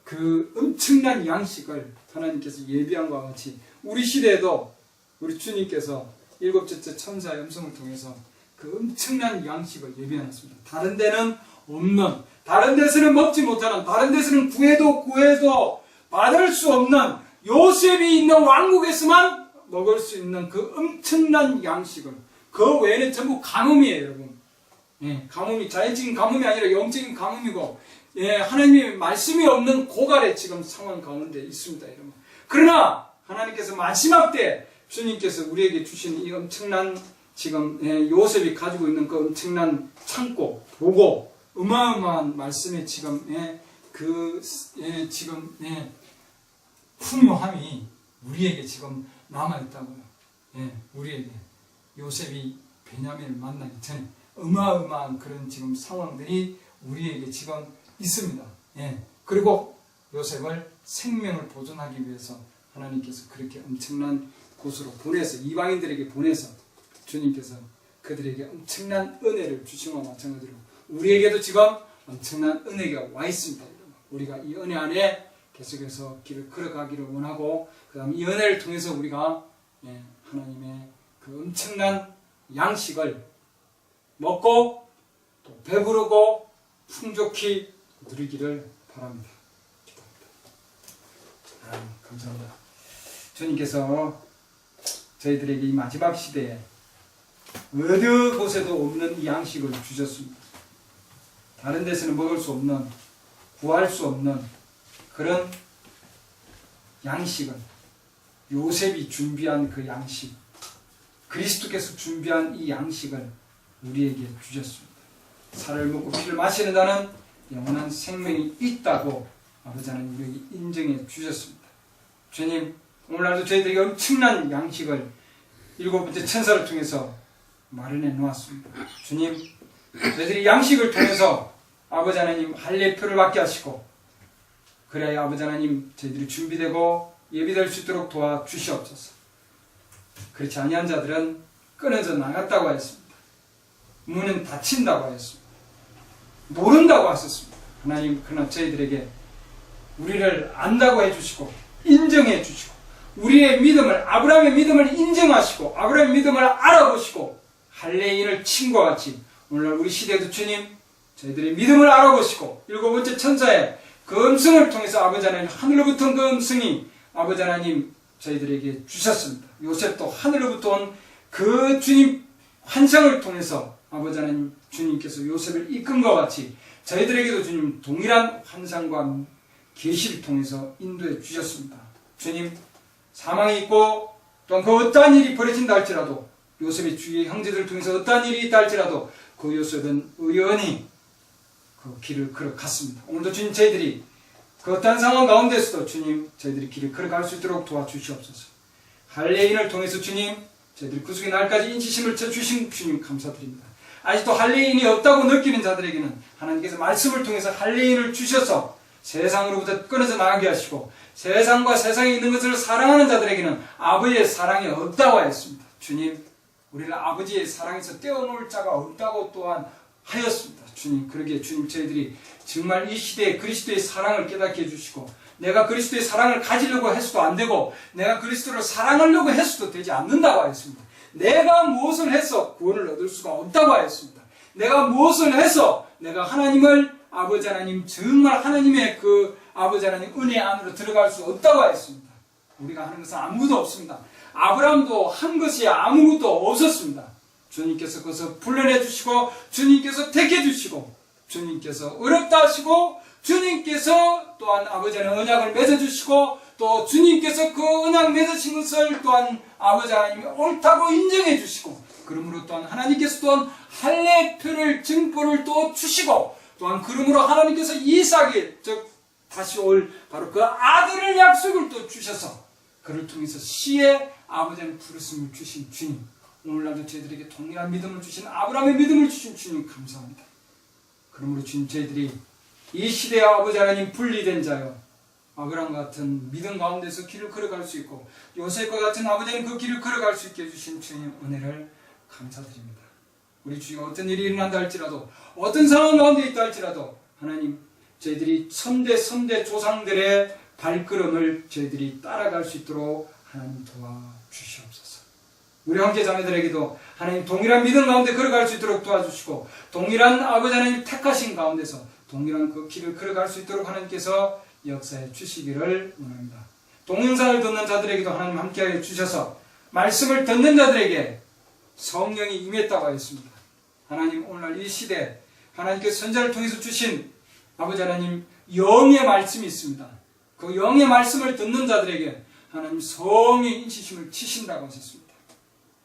그 엄청난 양식을 하나님께서 예비한 것과 같이 우리 시대에도 우리 주님께서 일곱째 천사의 음성을 통해서 그 엄청난 양식을 예비해놨습니다. 다른 데는 없는, 다른 데서는 먹지 못하는, 다른 데서는 구해도 받을 수 없는 요셉이 있는 왕국에서만 먹을 수 있는 그 엄청난 양식을 그 외에는 전부 가뭄이에요, 여러분. 가뭄이 자연적인 가뭄이 아니라 영적인 가뭄이고 하나님의 말씀이 없는 고갈의 지금 상황 가운데 있습니다, 여러분. 그러나 하나님께서 마지막 때 주님께서 우리에게 주신 이 엄청난 지금 요셉이 가지고 있는 그 엄청난 창고, 보고 어마어마한 말씀의 지금 지금 풍요함이 우리에게 지금 남아있다고요. 우리에게 요셉이 베냐민을 만나기 전에 어마어마한 그런 지금 상황들이 우리에게 지금 있습니다. 그리고 요셉을 생명을 보존하기 위해서 하나님께서 그렇게 엄청난 곳으로 보내서 이방인들에게 보내서 주님께서 그들에게 엄청난 은혜를 주신 것과 마찬가지로 우리에게도 지금 엄청난 은혜가 와 있습니다. 우리가 이 은혜 안에 계속해서 길을 걸어가기를 원하고, 그 다음 이 은혜를 통해서 우리가 하나님의 그 엄청난 양식을 먹고 또 배부르고 풍족히 누리기를 바랍니다. 기도합니다. 하나님 감사합니다. 주님께서 저희들에게 이 마지막 시대에 어느 곳에도 없는 이 양식을 주셨습니다. 다른 데서는 먹을 수 없는, 구할 수 없는 그런 양식은 요셉이 준비한 그 양식, 그리스도께서 준비한 이 양식을 우리에게 주셨습니다. 살을 먹고 피를 마시는 자는 영원한 생명이 있다고 아버지 하나님 우리에게 인정해 주셨습니다. 주님, 오늘날도 저희들에게 엄청난 양식을 7번째 천사를 통해서 마련해 놓았습니다. 주님, 저희들이 양식을 통해서 아버지 하나님 할례표를 받게 하시고, 그래야 아버지 하나님 저희들이 준비되고 예비될 수 있도록 도와주시옵소서. 그렇지 아니한 자들은 끊어져 나갔다고 했습니다. 문은 닫힌다고 했습니다. 모른다고 하셨습니다. 하나님, 그러나 저희들에게 우리를 안다고 해주시고 인정해 주시고 우리의 믿음을, 아브라함의 믿음을 인정하시고 아브라함의 믿음을 알아보시고 할례인을 친 것 같이 오늘날 우리 시대에도 주님 저희들의 믿음을 알아보시고 7번째 천사의 그 음성을 통해서 아버지 하나님, 하늘로부터 그 음성이 아버지 하나님 저희들에게 주셨습니다. 요셉도 하늘로부터 온 그 주님 환상을 통해서 아버지 하나님 주님께서 요셉을 이끈 것 같이 저희들에게도 주님 동일한 환상과 계시를 통해서 인도해 주셨습니다. 주님, 사망이 있고 또한 그 어떠한 일이 벌어진다 할지라도 요셉의 주위의 형제들을 통해서 어떠한 일이 있다 할지라도 그 요셉은 의연히 그 길을 걸어갔습니다. 오늘도 주님 저희들이 그 어떠한 상황 가운데서도 주님 저희들이 길을 걸어갈 수 있도록 도와주시옵소서. 할례인을 통해서 주님 저희들이 구속의 날까지 인치심을 주신 주님 감사드립니다. 아직도 할례인이 없다고 느끼는 자들에게는 하나님께서 말씀을 통해서 할례인을 주셔서 세상으로부터 끊어져 나가게 하시고 세상과 세상에 있는 것을 사랑하는 자들에게는 아버지의 사랑이 없다고 했습니다. 주님, 우리를 아버지의 사랑에서 떼어놓을 자가 없다고 또한 하였습니다. 주님, 그러기에 주님 저희들이 정말 이 시대에 그리스도의 사랑을 깨닫게 해주시고 내가 그리스도의 사랑을 가지려고 해서도 안 되고 내가 그리스도를 사랑하려고 해서도 되지 않는다고 하였습니다. 내가 무엇을 해서 구원을 얻을 수가 없다고 하였습니다. 내가 무엇을 해서 내가 하나님을 아버지 하나님 정말 하나님의 그 아버지 하나님 은혜 안으로 들어갈 수 없다고 하였습니다. 우리가 하는 것은 아무것도 없습니다. 아브라함도 한 것이 아무것도 없었습니다. 주님께서 그것을 불러내 주시고 주님께서 택해 주시고 주님께서 어렵다 하시고 주님께서 또한 아버지 하나님 언약을 맺어 주시고 또 주님께서 그 언약 맺으신 것을 또한 아버지 하나님이 옳다고 인정해 주시고 그러므로 또한 하나님께서 또한 할례표를 증거를 또 주시고 또한 그러므로 하나님께서 이삭이 즉 다시 올 바로 그 아들을 약속을 또 주셔서 그를 통해서 시에 아버지 하나님 부르심을 주신 주님, 오늘날도 저희들에게 동일한 믿음을 주신 아브라함의 믿음을 주신 주님 감사합니다. 그러므로 주님 저희들이 이 시대의 아버지 하나님 분리된 자여 아브라함 같은 믿음 가운데서 길을 걸어갈 수 있고 요셉과 같은 아버지 하나님 그 길을 걸어갈 수 있게 해주신 주님 은혜를 감사드립니다. 우리 주위가 어떤 일이 일어난다 할지라도 어떤 상황 가운데 있다 할지라도 하나님 저희들이 선대 조상들의 발걸음을 저희들이 따라갈 수 있도록 하나님 도와주시옵소서. 우리 형제 자매들에게도 하나님 동일한 믿음 가운데 걸어갈 수 있도록 도와주시고 동일한 아버지 하나님 택하신 가운데서 동일한 그 길을 걸어갈 수 있도록 하나님께서 역사해 주시기를 원합니다. 동영상을 듣는 자들에게도 하나님 함께하여 주셔서 말씀을 듣는 자들에게 성령이 임했다고 하였습니다. 하나님 오늘날 이 시대 하나님께서 선자를 통해서 주신 아버지 하나님 영의 말씀이 있습니다. 그 영의 말씀을 듣는 자들에게 하나님 성의 인치심을 치신다고 하셨습니다.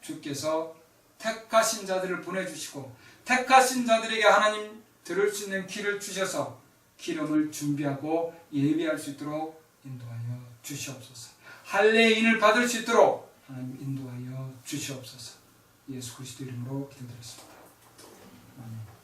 주께서 택하신 자들을 보내주시고 택하신 자들에게 하나님 들을 수 있는 길을 주셔서 기름을 준비하고 예비할 수 있도록 인도하여 주시옵소서. 할례인을 받을 수 있도록 하나님 인도하여 주시옵소서. 예수 그리스도 이름으로 기도드렸습니다. 아멘.